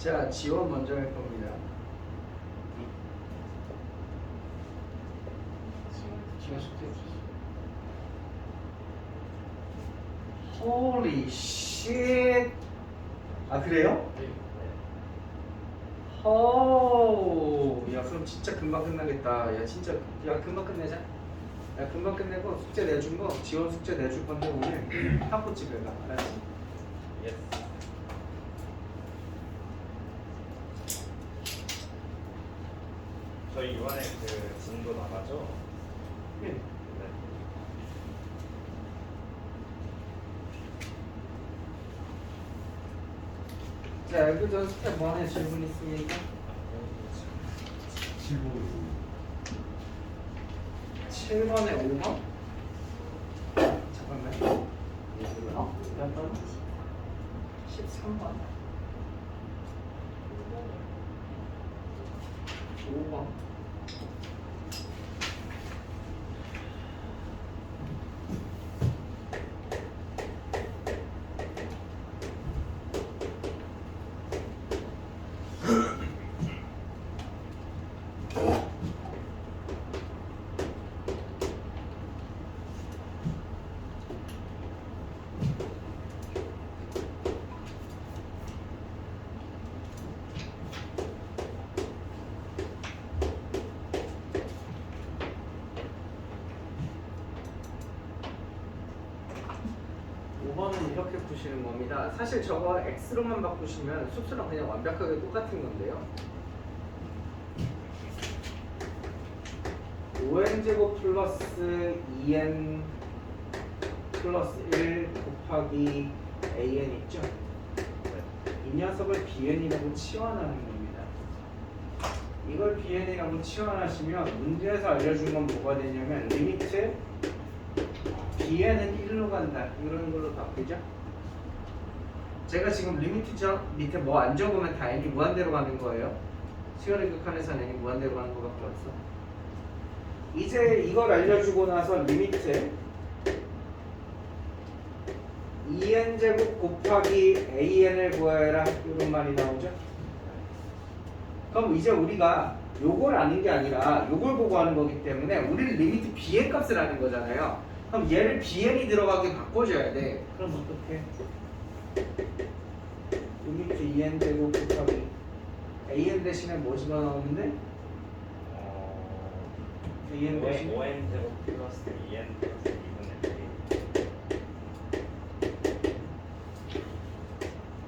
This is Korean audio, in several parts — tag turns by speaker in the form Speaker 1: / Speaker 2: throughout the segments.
Speaker 1: 자, 지원 먼저 할 겁니다. 지원 숙제 주시죠. Holy shit. 아, 그래요? 야, 그럼 진짜 금방 끝나겠다. 야, 진짜, 야, 금방 끝내자. 야, 금방 끝내고 숙제 내준 거, 지원 숙제 내줄 건데 오늘 학부 집에 가. 알았지?
Speaker 2: 예스. 저희 이번에 그 진도 나가죠?
Speaker 1: 네.
Speaker 2: 네.
Speaker 1: 자, 여기도 숙제 뭐하는 질문 있습니까? 7번에 5번? 잠깐만. 몇 번? 13번. 5번. 는 이렇게 푸시는 겁니다. 사실 저거 x로만 바꾸시면 수수랑 그냥 완벽하게 똑같은 건데요. 5n제곱 플러스 2n 플러스 1 곱하기 an 있죠? 이 녀석을 bn이라고 치환하는 겁니다. 이걸 bn이라고 치환하시면 문제에서 알려준 건 뭐가 되냐면 리미트 bn은 1로 간다 이런 걸로 바꾸죠. 제가 지금 리미트 밑에 뭐 안 적으면 다 n이 무한대로 가는 거예요. 시간의 극한에서 n이 무한대로 가는 거밖에 없어. 이제 이걸 알려주고 나서 리미트 2n제곱 곱하기 an을 구해라 이런 말이 나오죠. 그럼 이제 우리가 요걸 아는 게 아니라 요걸 보고 하는 거기 때문에 우리는 리미트 bn 값을 아는 거잖아요. 그럼 얘를 bn이 들어가게 바꿔줘야 돼. 그럼 어떻게? 리미트 2n 제곱 곱하기 an 대신에 뭐 집어넣으면 an 대신
Speaker 2: 5n 제곱 플러스 2n 플러스 2분의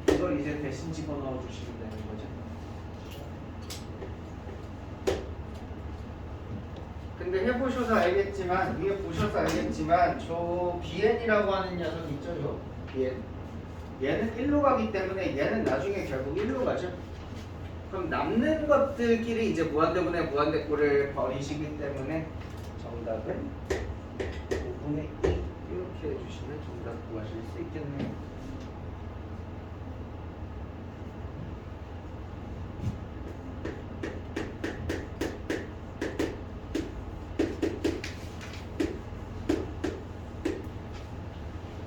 Speaker 2: 1.
Speaker 1: 이걸 이제 대신 집어넣어 주시면 되는 거죠. 근데 해보셔서 알겠지만 위에 보셔서 알겠지만 저 bn이라고 하는 녀석 있죠, 요 bn. 얘는 1로 가기 때문에 얘는 나중에 결국 1로 가죠. 그럼 남는 것들끼리 이제 무한대분의 무한대꼴을 버리시기 때문에 정답은 5분의 2 이렇게 해주시면 정답 구하실 수 있겠네요.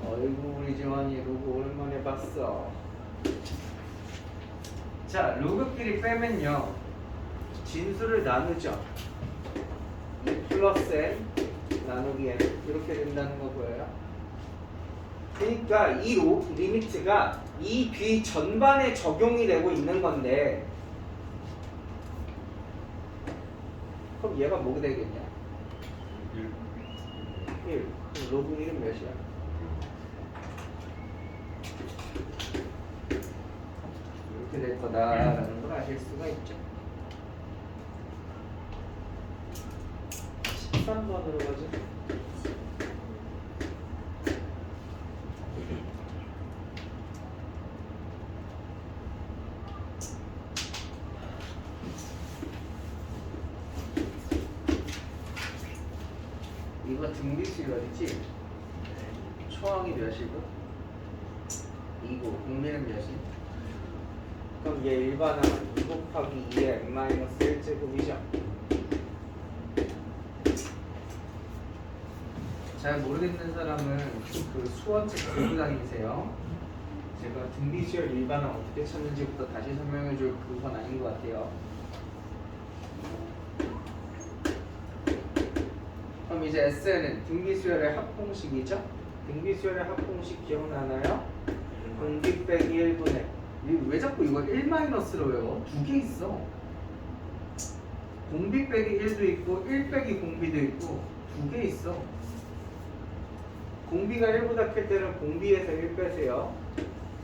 Speaker 1: 어이구 우리 지환이 로그 오랜만에 봤어. 자, 로그끼리 빼면요 진수를 나누죠. 2 플러스 n 나누기 n 이렇게 된다는 거 보여요. 그러니까 이 리미트가 이 뒤 전반에 적용이 되고 있는 건데 그럼 얘가 뭐가 되겠냐? 1. 그럼 로그 1은 몇이야? 이렇게 될 거다라는 걸 아실 수가 있죠. 13번으로 가죠. 이거 등비수열 어디지? 초항이 몇이고? 2고 공비는 몇이? 그럼 얘 일반항은 2 곱하기 2의 n-1제곱이죠. 잘 모르겠는 사람은 그 수원책 들고 다니세요. 제가 등비수열 일반은 어떻게 찾는지부터 다시 설명해 줄 그건 아닌 것 같아요. 그럼 이제 SN은 등비수열의 합공식이죠? 등비수열의 합공식 기억나나요? 공비 빼기 1분의 왜 자꾸 이거 1-로 외워? 두 개 있어. 공비 빼기 1도 있고 1 빼기 공비도 있고 두 개 있어. 공비가 1보다 클 때는 공비에서 1 빼세요.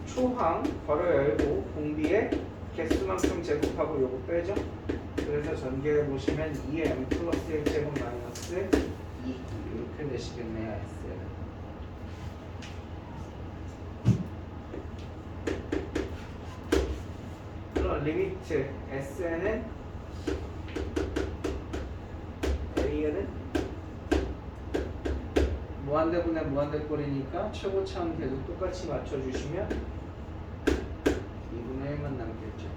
Speaker 1: 초항 괄호 열고 공비의 개수만큼 제곱하고 요거 빼죠. 그래서 전개해 보시면 2의 m 플러스 1 제곱 마이너스 2 이렇게 되시겠네요. S는. 그럼 리미트 S는 A는 무한대분의 무한대꼴이니까 최고차는 계속 똑같이 맞춰주시면 2분의 1만 남겠죠.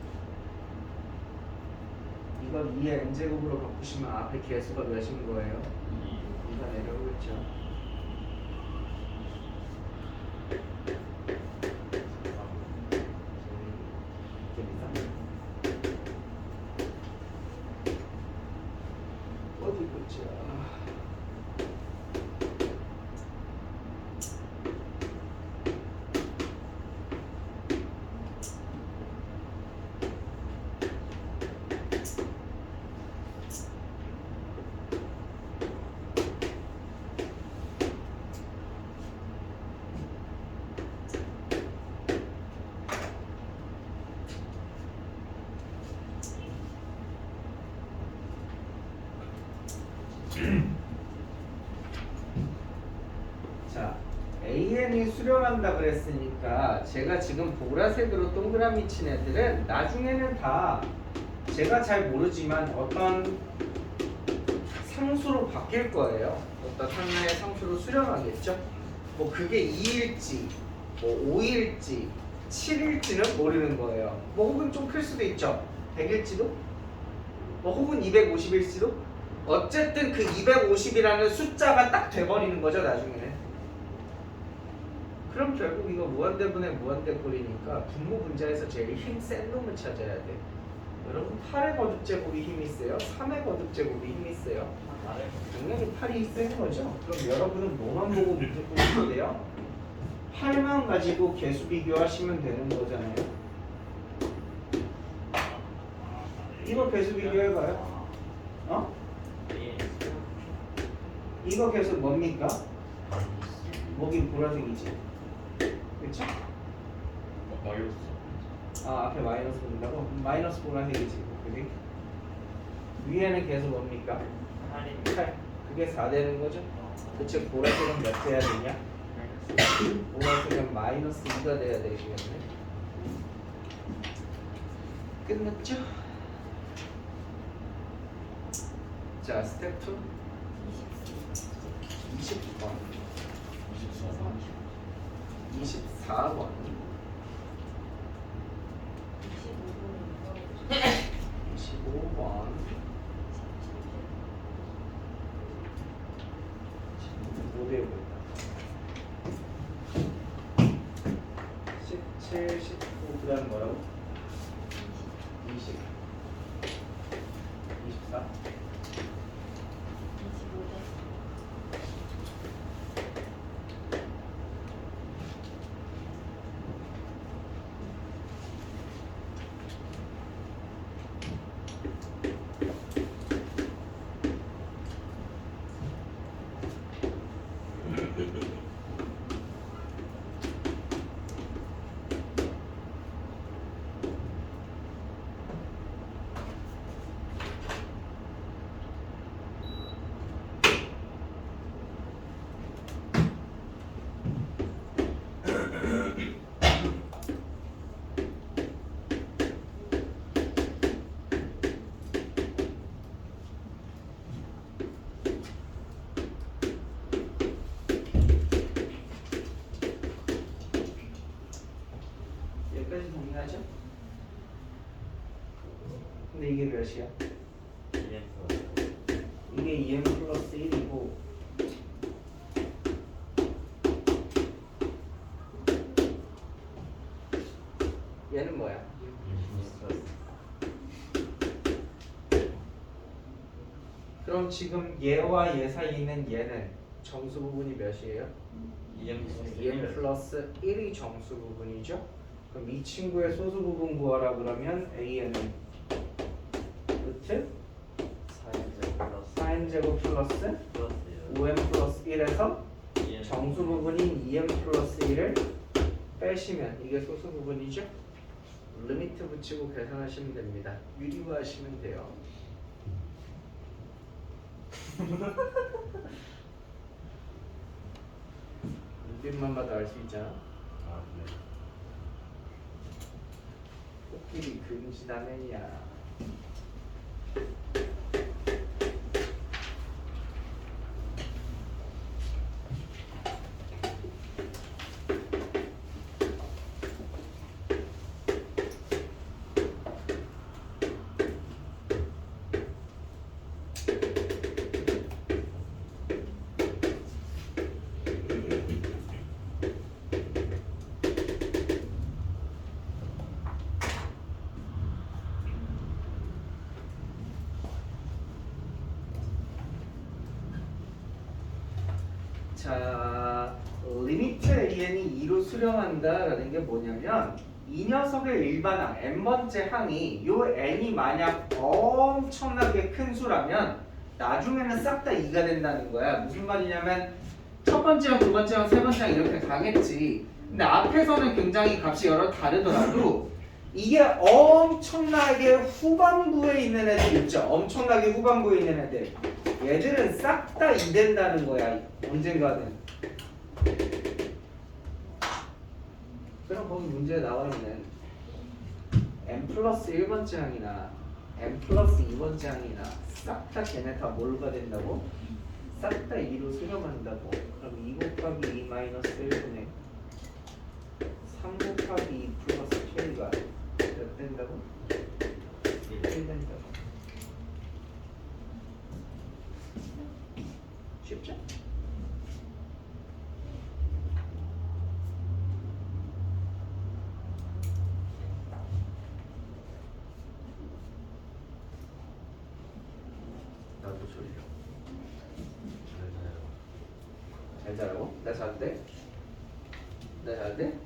Speaker 1: 이걸 2의 n제곱으로 바꾸시면 앞에 개수가 몇인 거예요? 2가 내려오겠죠. 어디 보자. 자, AN이 수렴한다 그랬으니까 제가 지금 보라색으로 동그라미 친 애들은 나중에는 다 제가 잘 모르지만 어떤 상수로 바뀔 거예요. 어떤 하나의 상수로 수렴하겠죠. 뭐 그게 2일지 뭐 5일지 7일지는 모르는 거예요. 뭐 혹은 좀 클 수도 있죠. 100일지도 뭐 혹은 250일지도 어쨌든 그 250이라는 숫자가 딱 돼버리는 거죠. 나중에는. 그럼 결국 이거 무한대분의 무한대꼴이니까 분모 분자에서 제일 힘 센 놈을 찾아야 돼. 여러분 8의 거듭제곱이 힘이 세요? 3의 거듭제곱이 힘이 세요? 당연히 8이 센 거죠. 그럼 여러분은 뭐만 보고 문제 푸시면 돼요? 8만 가지고 개수 비교하시면 되는 거잖아요. 이거 개수 비교해봐요. 어? 이거 개수 뭡니까? 뭐긴 보라색이지. 그쵸? 아 앞에 마이너스 본다고? 마이너스 보라색이지. 그지? 위에는 계속 뭡니까? 8. 그게 4 되는 거죠? 그쵸? 보라색은 몇 돼야 되냐? 보라색은 마이너스 2가 돼야 되겠네. 끝났죠? 자 스텝 2 20번 24번 25번 못 외우고 있다. 17, 19 그 다음 뭐라고? 20 24 여기까지 동의하죠? 근데 이게 몇이야? 이게 2m 플러스 1이고 그럼 지금 얘와 얘 사이에 있는 얘는 정수 부분이 몇이에요? 2n 플러스 1이 정수 부분이죠. 그럼 이 친구의 소수 부분 구하라 그러면 AN은 루트 4n제곱 플러스 5n 플러스 1에서 정수 부분인 2n 플러스 1을 빼시면 이게 소수 부분이죠. 리미트 붙이고 계산하시면 됩니다. 유리화하시면 돼요. 눈빛만 봐도 알 수 있잖아. 코끼리 금지다면이야. 자, 리미트 AN이 2로 수렴한다라는 게 뭐냐면 이 녀석의 일반항 n번째 항이 요 n이 만약 엄청나게 큰 수라면 나중에는 싹 다 2가 된다는 거야. 무슨 말이냐면 첫 번째랑 두 번째랑 세 번째랑 이렇게 가겠지. 근데 앞에서는 굉장히 값이 여러 다르더라도 이게 엄청나게 후반부에 있는 애들 있죠. 엄청나게 후반부에 있는 애들. 얘들은 싹 다 2 된다는 거야. 언젠가는. 그럼 거기 문제에 나와 있는 n 플러스 1번째 항이나 n 플러스 2번째 항이나 싹 다 걔네 다 뭘가 된다고? 싹 다 2로 수렴한다고. 그럼 2 곱하기 2 마이너스 1분의 3 곱하기 2 플러스 k가 몇 된다고? 1 된다고. 쉽죠?
Speaker 2: 나도 졸려.
Speaker 1: 잘 자라고? 나 잘돼? 나 잘돼?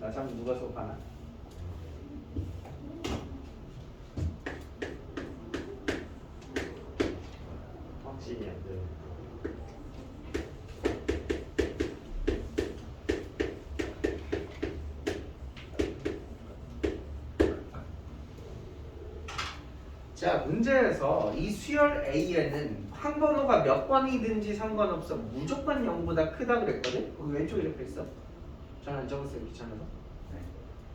Speaker 1: 나 자면 누가 수업하나?
Speaker 2: 확신이 안 돼.
Speaker 1: 자, 문제에서 이 수열 AN은 한 번호가 몇 번이든지 상관없어. 무조건 0보다 크다 그랬거든? 거기 왼쪽에 이렇게 있어. 전 안 적었어요, 귀찮아서. 네.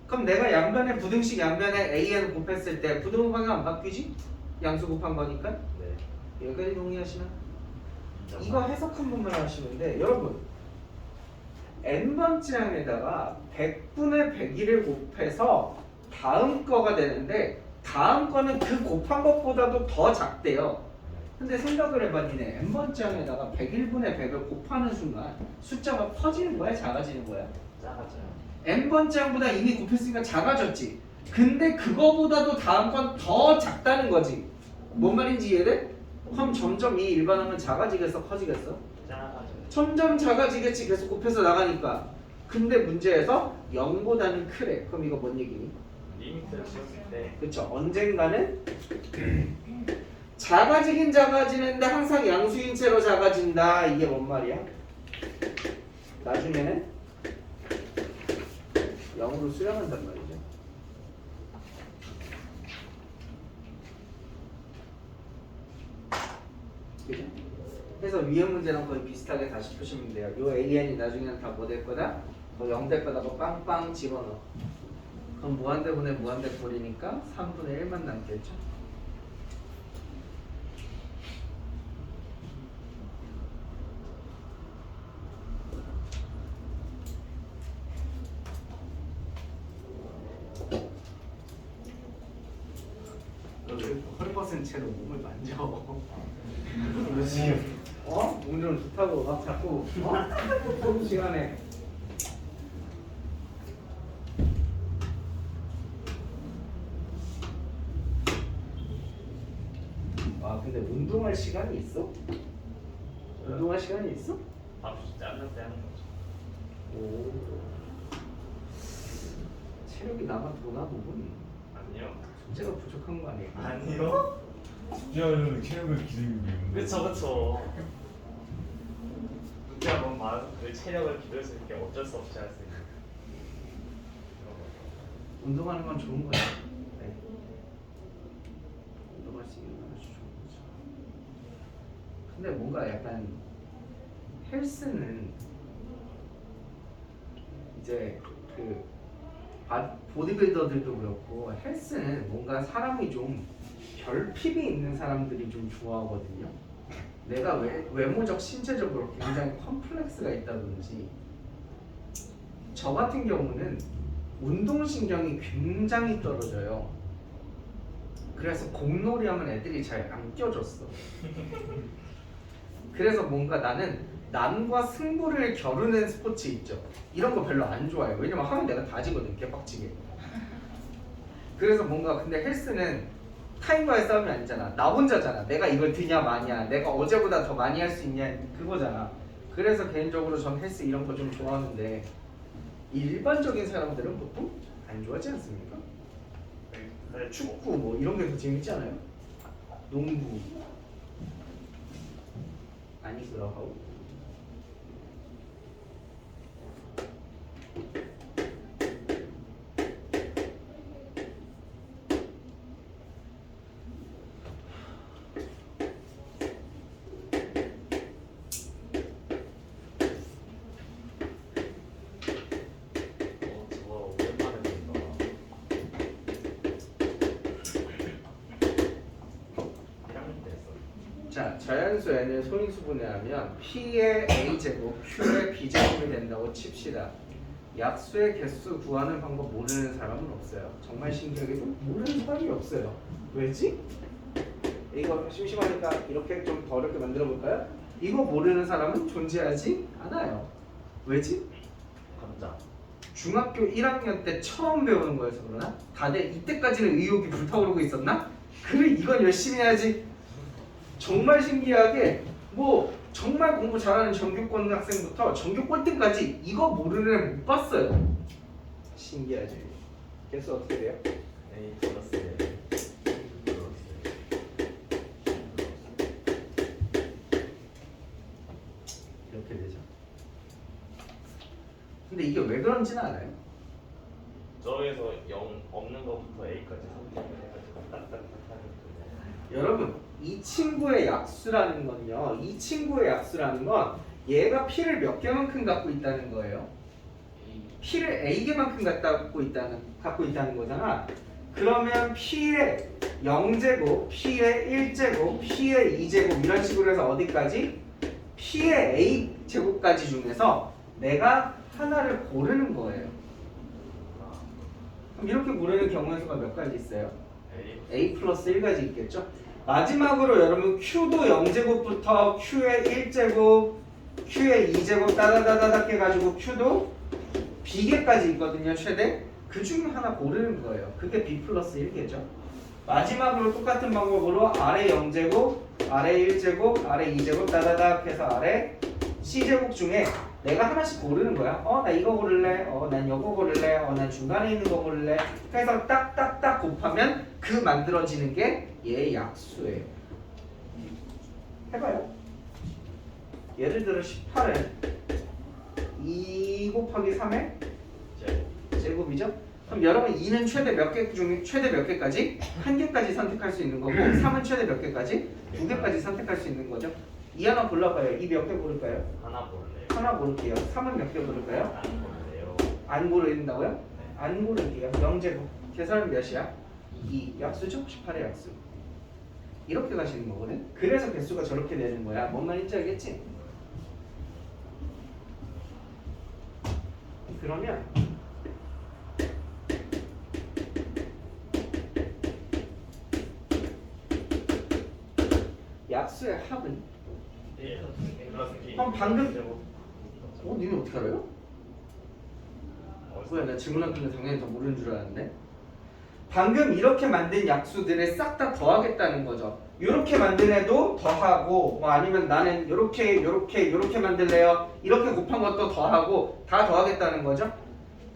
Speaker 1: 그럼 내가 양변에 부등식 양변에 AN 곱했을 때 부등호 방향 안 바뀌지? 양수 곱한 거니까?
Speaker 2: 네.
Speaker 1: 여기까지 동의하시나? 이거 해석 한 번만 하시면 돼. 여러분, n번째 항에다가 100분의 100일을 곱해서 다음 거가 되는데 다음 거는 그 곱한 것보다도 더 작대요. 근데 생각을 해봐. 니네 n번째 항에다가 101분의 100을 곱하는 순간 숫자가 커지는 거야? 작아지는 거야?
Speaker 2: 작아져요.
Speaker 1: n번째 항보다 이미 곱했으니까 작아졌지. 근데 그거보다도 다음 건 더 작다는 거지. 뭔 말인지 이해돼? 그럼 점점 이 일반항은 작아지겠어? 커지겠어?
Speaker 2: 작아져요.
Speaker 1: 점점 작아지겠지. 계속 곱해서 나가니까. 근데 문제에서 0보다는 크래. 그럼 이거 뭔 얘기니?
Speaker 2: 리미트를 씌웠을 때
Speaker 1: 그쵸? 언젠가는 작아지긴 작아지는데 항상 양수인 채로 작아진다. 이게 뭔 말이야? 나중에는 0으로 수렴한단 말이죠. 그죠? 그래서 위의 문제랑 거의 비슷하게 다시 푸시면 돼요. 요 AN이 나중에는 다 뭐 될 거다? 뭐 0 될 거다. 뭐 빵빵 집어넣어. 그럼 무한대분의 무한대꼴이니까 3분의 1만 남겠죠? 너 왜 헐벗은 채로 몸을 만져? 너 지금 몸 좀 좋다고 막 자꾸 수업 시간에 아 근데 운동할 시간이 있어? 운동할 시간이 있어?
Speaker 2: 밥 자는 때 하는 거죠.
Speaker 1: 오. 체력이 남아 도나 보군.
Speaker 2: 아니요.
Speaker 1: 존재가 부족한 거 아니야?
Speaker 2: 아니요.
Speaker 3: 숙제하려면 체력을 기르는 게
Speaker 2: 그쵸. 문제 한번 봐서 그 체력을 기를 수 있게 어쩔 수 없이 할 수 있는 그런 거죠.
Speaker 1: 운동하는 건 좋은 거야. 네. 운동할 수 있는 건 아주 좋은 거죠. 근데 뭔가 약간 헬스는 이제 그 보디빌더들도 그렇고 헬스는 뭔가 사람이 좀 결핍이 있는 사람들이 좀 좋아하거든요. 내가 외모적 신체적으로 굉장히 컴플렉스가 있다든지 저 같은 경우는 운동신경이 굉장히 떨어져요. 그래서 공놀이 하면 애들이 잘 안 껴줬어. 그래서 뭔가 나는 남과 승부를 겨루는 스포츠 있죠. 이런 거 별로 안 좋아해요. 왜냐면 하면 내가 다 지거든, 개빡치게. 그래서 뭔가 근데 헬스는 타인과의 싸움이 아니잖아. 나 혼자잖아. 내가 이걸 드냐 마냐, 내가 어제보다 더 많이 할 수 있냐 그거잖아. 그래서 개인적으로 전 헬스 이런 거 좀 좋아하는데 일반적인 사람들은 보통 안 좋아하지 않습니까?
Speaker 2: 네,
Speaker 1: 축구 뭐 이런 게 더 재밌지 않아요? 농구 아니 그러하고
Speaker 2: 저거 오랜만에 본다. 1학년 때 했어.
Speaker 1: 자, 자연수 n을 소인수분해하면 p의 a제곱, q의 b제곱이 된다고 칩시다. 약수의 개수 구하는 방법 모르는 사람은 없어요. 정말 신기하게도 모르는 사람이 없어요. 왜지? 이거 심심하니까 이렇게 좀 더 어렵게 만들어 볼까요? 이거 모르는 사람은 존재하지 않아요. 왜지?
Speaker 2: 감자.
Speaker 1: 중학교 1학년 때 처음 배우는 거여서 그러나? 다들 이때까지는 의욕이 불타오르고 있었나? 그래 이건 열심히 해야지. 정말 신기하게 뭐 정말 공부 잘하는 전교권 학생부터 전교 꼴등까지 이거 모르는 애 못 봤어요. 신기하지. 개수 어떻게 돼요?
Speaker 2: A 플러스 A.
Speaker 1: 이렇게 되죠. 근데 이게 왜 그런지는 알아요?
Speaker 2: 저에서 0 없는 것부터 A까지 선택해가지고 딱딱딱 하는 거.
Speaker 1: 여러분 이 친구의 약수라는 건요. 이 친구의 약수라는 건 얘가 P를 몇 개만큼 갖고 있다는 거예요. P를 A개만큼 갖고 있다는 거잖아. 그러면 P의 0제곱, P의 1제곱, P의 2제곱 이런 식으로 해서 어디까지? P의 A제곱까지 중에서 내가 하나를 고르는 거예요. 그럼 이렇게 고르는 경우의 수가 몇 가지 있어요?
Speaker 2: A.
Speaker 1: A 플러스 1가지 있겠죠? 마지막으로 여러분 Q도 0제곱부터 Q의 1제곱, Q의 2제곱 따다다다닥 해가지고 Q도 B개까지 있거든요, 최대. 그 중에 하나 고르는 거예요. 그게 B 플러스 1개죠. 마지막으로 똑같은 방법으로 아래 0제곱, 아래 1제곱, 아래 2제곱 따다닥 해서 아래 C제곱 중에 내가 하나씩 고르는 거야. 나 이거 고를래. 난 이거 고를래. 난 중간에 있는 거 고를래. 해서 딱딱딱 곱하면 그 만들어지는 게 얘의 약수예요. 해봐요. 예를 들어 18을 2 곱하기 3의 제곱이죠? 그럼 여러분 2는 최대 몇 개 중에 최대 몇 개까지? 한 개까지 선택할 수 있는 거고 3은 최대 몇 개까지? 두 개까지 선택할 수 있는 거죠. 2 하나 골라봐요. 2 몇 개 고를까요?
Speaker 2: 하나 볼래요.
Speaker 1: 하나 고를게요. 3은 몇 개 고를까요?
Speaker 2: 안 볼래요.
Speaker 1: 안 고른다고요? 안 고를게요. 0제곱. 계산은 몇이야? 2. 약수죠? 18의 약수. 이렇게 가시는 거거든. 그래서 개수가 저렇게 되는 거야. 뭔 말인지 알겠지? 그러면 약수의 합은
Speaker 2: A 플러스 B.
Speaker 1: 그럼 방금- 니네 어떻게 알아요? 뭐야, 나 질문한 근데 당연히 더 모르는 줄 알았는데. 방금 이렇게 만든 약수들을 싹 다 더하겠다는 거죠. 요렇게 만든 애도 더하고 뭐 아니면 나는 요렇게 만들래요. 이렇게 곱한 것도 더하고 다 더하겠다는 거죠.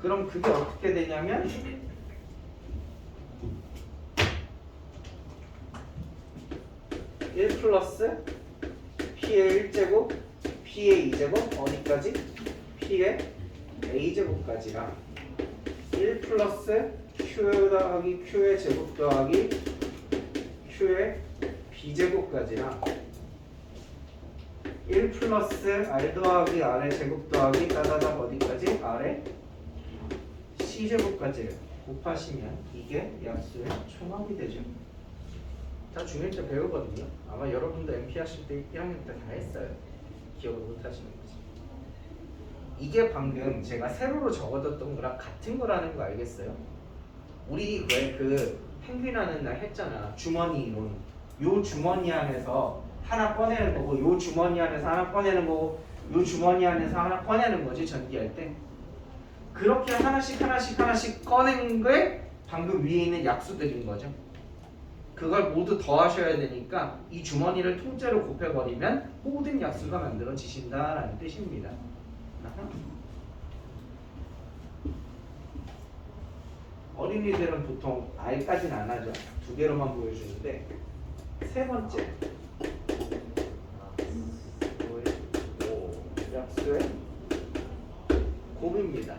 Speaker 1: 그럼 그게 어떻게 되냐면 1 플러스 P의 1제곱 P의 2제곱 어디까지? P의 A제곱까지랑 1 플러스 Q 더하기 Q의 제곱 더하기 Q의 B제곱까지랑 1 플러스 R 더하기 R의 제곱 더하기 따다닥 어디까지? R의 C제곱까지 곱하시면 이게 약수의 총합이 되죠. 다 중1 때 배우거든요. 아마 여러분도 MP 하실 때 1학년 때 다 했어요. 기억을 못 하시는 거지. 이게 방금 제가 세로로 적어뒀던 거랑 같은 거라는 거 알겠어요? 우리 왜 그 펭귄 하는 날 했잖아. 주머니 이론. 요 주머니 안에서 하나 꺼내는 거고 요 주머니 안에서 하나 꺼내는 거고 요 주머니 안에서 하나 꺼내는 거지 전기할 때. 그렇게 하나씩 꺼낸 게 방금 위에 있는 약수들인 거죠. 그걸 모두 더하셔야 되니까 이 주머니를 통째로 곱해버리면 모든 약수가 만들어지신다라는 뜻입니다. 아하. 어린이들은 보통 R까지는 안 하죠. 두 개로만 보여주는데 세 번째 약수의 곱입니다.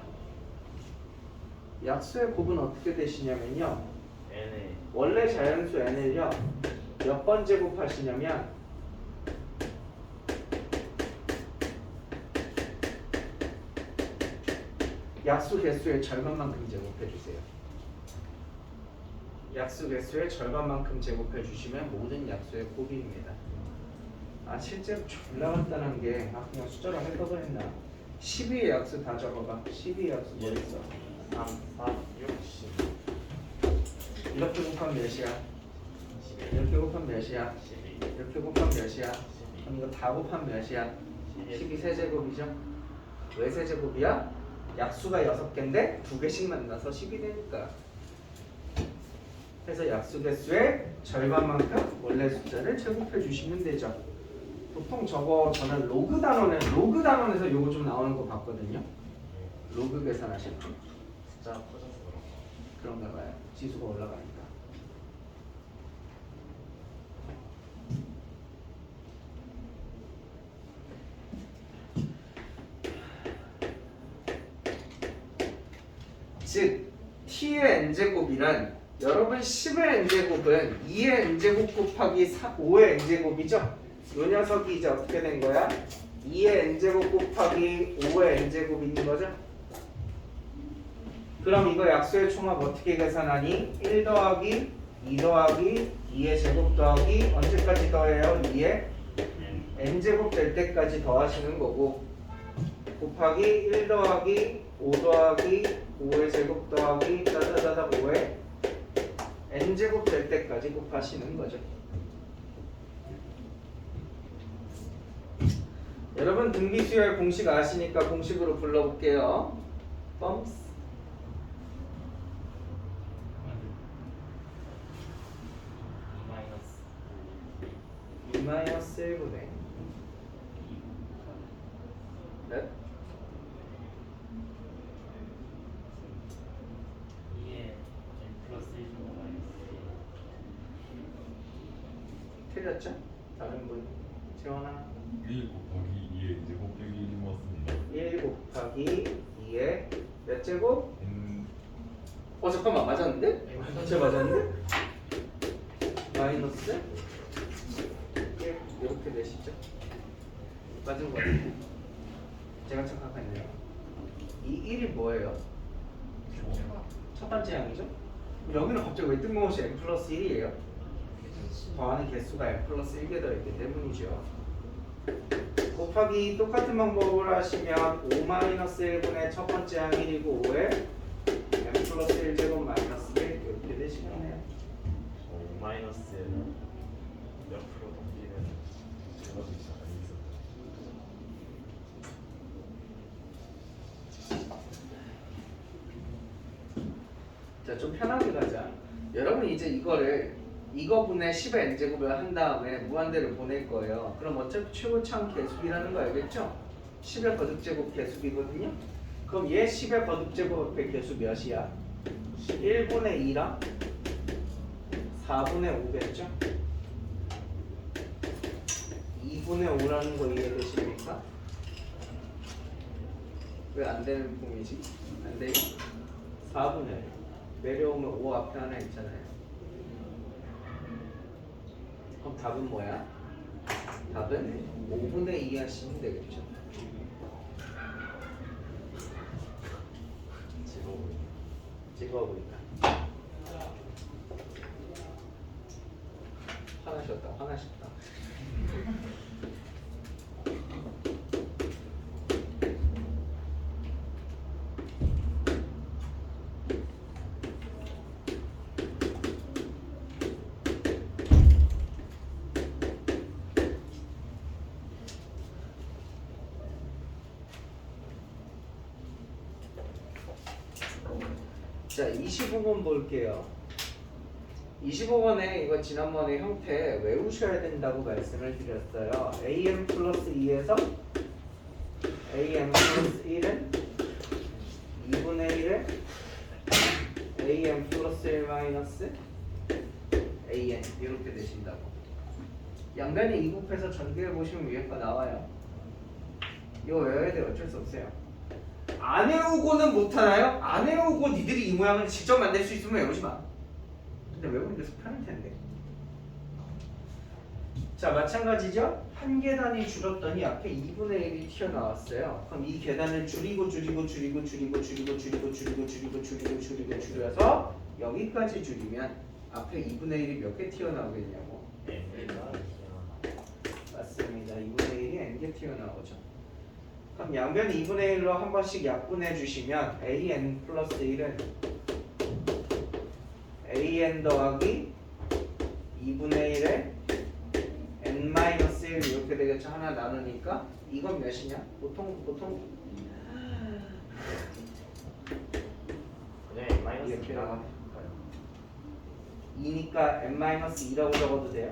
Speaker 1: 약수의 곱은 어떻게 되시냐면요.
Speaker 2: N에
Speaker 1: 원래 자연수 n을요 몇 번 제곱하시냐면 약수 개수의 절반만큼 제곱해주세요. 약수 개수의 절반만큼 제곱해주시면 모든 약수의 곱입니다. 아 실제로 졸라 간단한 게 그냥 숫자로 할 걸 그랬나. 12의 약수 다 적어봐. 12의 약수 뭐 있어?
Speaker 2: 3, 4, 6, 10
Speaker 1: 이렇게 곱하면 몇이야?
Speaker 2: 11,
Speaker 1: 이렇게 곱하면 몇이야?
Speaker 2: 12,
Speaker 1: 이렇게 곱하면 몇이야?
Speaker 2: 12,
Speaker 1: 그럼 이거 다 곱하면 몇이야?
Speaker 2: 12,
Speaker 1: 12 세제곱이죠? 왜 세제곱이야? 약수가 6개인데 2개씩 만나서 10이 되니까. 그래서 약수 개수의 절반만큼 원래 숫자를 제곱해 주시면 되죠. 보통 저는 로그 단원에서 요거 좀 나오는 거 봤거든요. 로그 계산하실 때
Speaker 2: 숫자 커져서
Speaker 1: 그런가 봐요. 지수가 올라가니까. 즉 t의 n제곱이란 여러분 10의 n제곱은 2의 n제곱 곱하기 5의 n제곱이죠? 요 녀석이 이제 어떻게 된 거야? 2의 n제곱 곱하기 5의 n제곱 있는 거죠? 그럼 이거 약수의 총합 어떻게 계산하니? 1 더하기 2 더하기 2의 제곱 더하기 언제까지 더해요? 2의 n제곱 될 때까지 더하시는 거고 곱하기 1 더하기 5 더하기 5의 제곱 더하기 따다다다 5의 n제곱 될 때까지 곱하시는 거죠. 여러분 등비수열 공식 아시니까 공식으로 불러볼게요. 펌스
Speaker 2: 마이너스
Speaker 1: 2-1분의 몇?
Speaker 2: 2에 N 플러스 1제곱 마이너스
Speaker 1: 틀렸죠? 다른 분 재원아
Speaker 3: 1 곱하기 2의 제곱 빼기 1이 맞습니다.
Speaker 1: 1 곱하기 2의 몇 제곱?
Speaker 3: N
Speaker 1: 잠깐만 맞았는데? 전체 맞았는데? 마이너스 1 이렇게 되시죠? 맞은 거 같아요. 제가 착각했네요. 이 1이 뭐예요? 첫 번째 항이죠? 여기는 갑자기 왜 뜬금없이 n 플러스 1이에요? 더하는 개수가 n 플러스 1개 더있기 때문이죠. 곱하기 똑같은 방법을 하시면 5-1분의 첫 번째 항 1이고 5에 n 플러스 1제곱 마이너스 1 이렇게 되시겠네요.
Speaker 2: 5 마이너스는 옆으로 넘기는 제가 진짜 많이 있었죠.
Speaker 1: 자, 좀 편하게 가자. 여러분 이제 이거를 이거분의 10의 n제곱을 한 다음에 무한대를 보낼 거예요. 그럼 어차피 최고차항 계수비라는 거 알겠죠? 10의 거듭제곱 계수비거든요. 그럼 얘 10의 거듭제곱의 계수 몇이야? 1분의 2랑 4분의 5겠죠? 2분의 5라는 거 이해되십니까? 왜 안 되는 폼이지? 안 돼요? 4분의 1 내려오면 5 앞에 하나 있잖아요. 그럼 답은 뭐야? 답은 5분의 2 하시면 되겠죠. 즐거워 보인다. 화나셨다. 화나셨다. 자, 25번 볼게요. 25번에 이거 지난번에 형태 외우셔야 된다고 말씀을 드렸어요. am 플러스 2에서 am 플러스 1은 2분의 1에 am 플러스 1 마이너스 an 이렇게 되신다고. 양변에 이곱해서 전개해 보시면 위에 거 나와요. 이거 외워야 돼. 어쩔 수 없어요. 안 외우고는 못하나요? 안 외우고 니들이 이 모양을 직접 만들 수 있으면 외우지 마. 근데 외우는 게 편할 텐데. 자, 마찬가지죠? 한 계단이 줄었더니 앞에 2분의 1이 튀어나왔어요. 그럼 이 계단을 줄이고 줄여서 여기까지 줄이면 앞에 2분의 1이 몇 개 튀어나오겠냐고. 맞습니다. 2분의 1이 n개 튀어나오죠. 그럼 양변 2분의 1로 한 번씩 약분해 주시면 an 플러스 1은 an 더하기 2분의 1에 n 마이너스 1 이렇게 되겠죠. 하나 나누니까 이건 몇이냐? 보통
Speaker 2: 네, 마이너스
Speaker 1: 이렇게
Speaker 2: 2라고
Speaker 1: 나와.
Speaker 2: 할까요?
Speaker 1: 2니까 n 마이너스 2라고 적어도 돼요?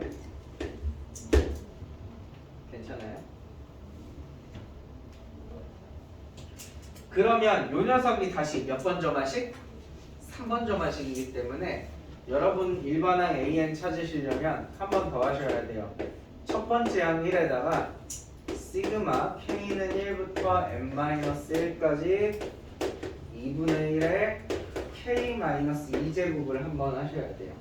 Speaker 1: 괜찮아요? 그러면 요 녀석이 다시 몇 번 점화식? 3번 점화식이기 때문에 여러분 일반항 AN 찾으시려면 한 번 더 하셔야 돼요. 첫 번째 항 1에다가 시그마 K는 1부터 n-1까지 2분의 1에 K-2제곱을 한번 하셔야 돼요.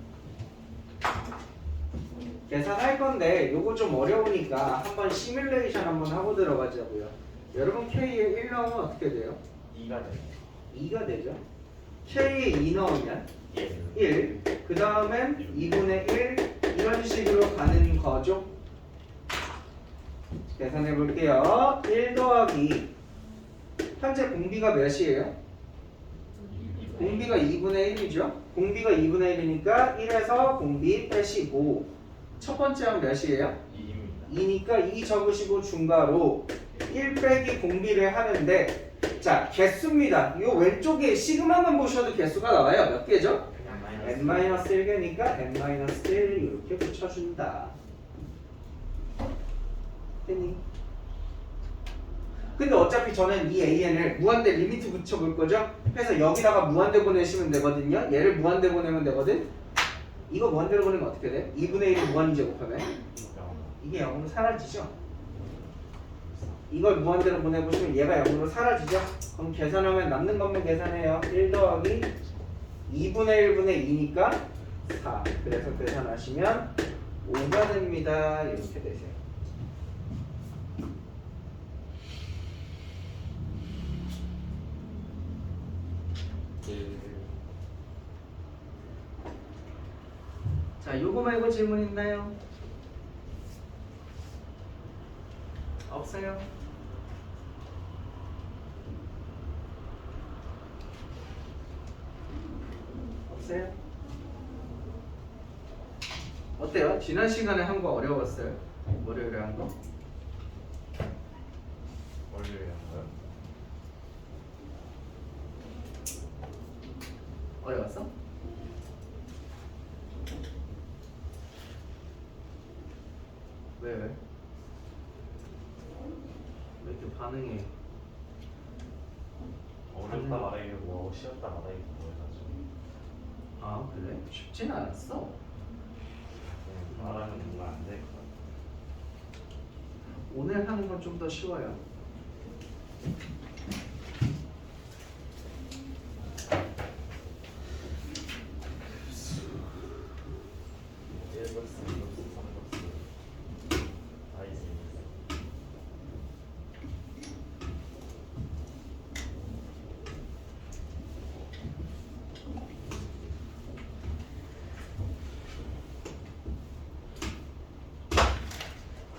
Speaker 1: 계산할 건데 요거 좀 어려우니까 한번 시뮬레이션 한번 하고 들어가자고요. 여러분 K에 1 넣으면 어떻게 돼요?
Speaker 2: 2가 돼요.
Speaker 1: 2가 되죠. K에 2 넣으면 1, 그 다음엔 2분의 1 이런 식으로 가는 거죠. 계산해 볼게요. 1 더하기 현재 공비가 몇이에요? 공비가 2분의 1이죠. 공비가 2분의 1이니까 1에서 공비 빼시고 첫 번째 항 몇이에요?
Speaker 2: 2입니다.
Speaker 1: 2니까 2 적으시고 중괄호 1 빼기 공비를 하는데 자 개수입니다. 이 왼쪽에 시그마만 보셔도 개수가 나와요. 몇 개죠? n-1개니까 n-1 이렇게 붙여준다. 됐니? 근데 어차피 저는 이 an을 무한대 리미트 붙여볼 거죠? 그래서 여기다가 무한대 보내시면 되거든요. 얘를 무한대 보내면 되거든. 이거 무한대로 보내면 어떻게 돼? 2분의 1을 무한 제곱하면 이게 0으로 사라지죠? 이걸 무한대로 보내보시면 얘가 0으로 사라지죠? 그럼 계산하면 남는 것만 계산해요. 1 더하기 2분의 1분의 2니까 4. 그래서 계산하시면 5가 됩니다. 이렇게 되세요. 자, 요거 말고 질문 있나요? 없어요? 없어요? 어때요? 지난 시간에 한 거 어려웠어요? 월요일에 한 거?
Speaker 2: 월요일에 한가요?
Speaker 1: 어려웠어? 왜? 왜 이렇게 반응해?
Speaker 2: 어렵다 말하기도 뭐 쉬웠다 말하기도 뭐 해가지고
Speaker 1: 아 그래? 쉽진 않았어.
Speaker 2: 말하면 뭔가 안 될 것 같아.
Speaker 1: 오늘 하는 건 좀 더 쉬워요.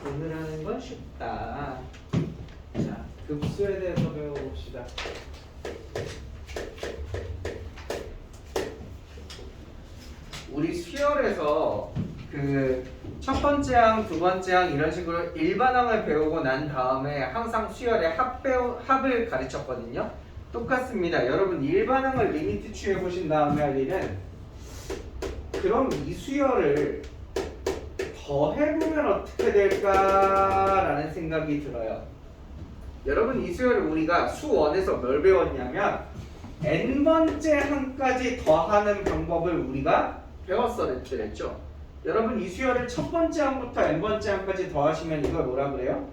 Speaker 1: 오늘 하는 건 쉽다. 자, 급수에 대해서 배워봅시다. 우리 수열에서 그 첫 번째 항, 두 번째 항 이런 식으로 일반항을 배우고 난 다음에 항상 수열의 합을 가르쳤거든요. 똑같습니다. 여러분 일반항을 리미트 취해 보신 다음에 할 일은 그럼 이 수열을 더 해보면 어떻게 될까라는 생각이 들어요. 여러분 이 수열을 우리가 수원에서 뭘 배웠냐면 n번째 항까지 더하는 방법을 우리가 배웠었죠. 여러분 이 수열을 첫 번째 항부터 n번째 항까지 더하시면 이걸 뭐라 그래요?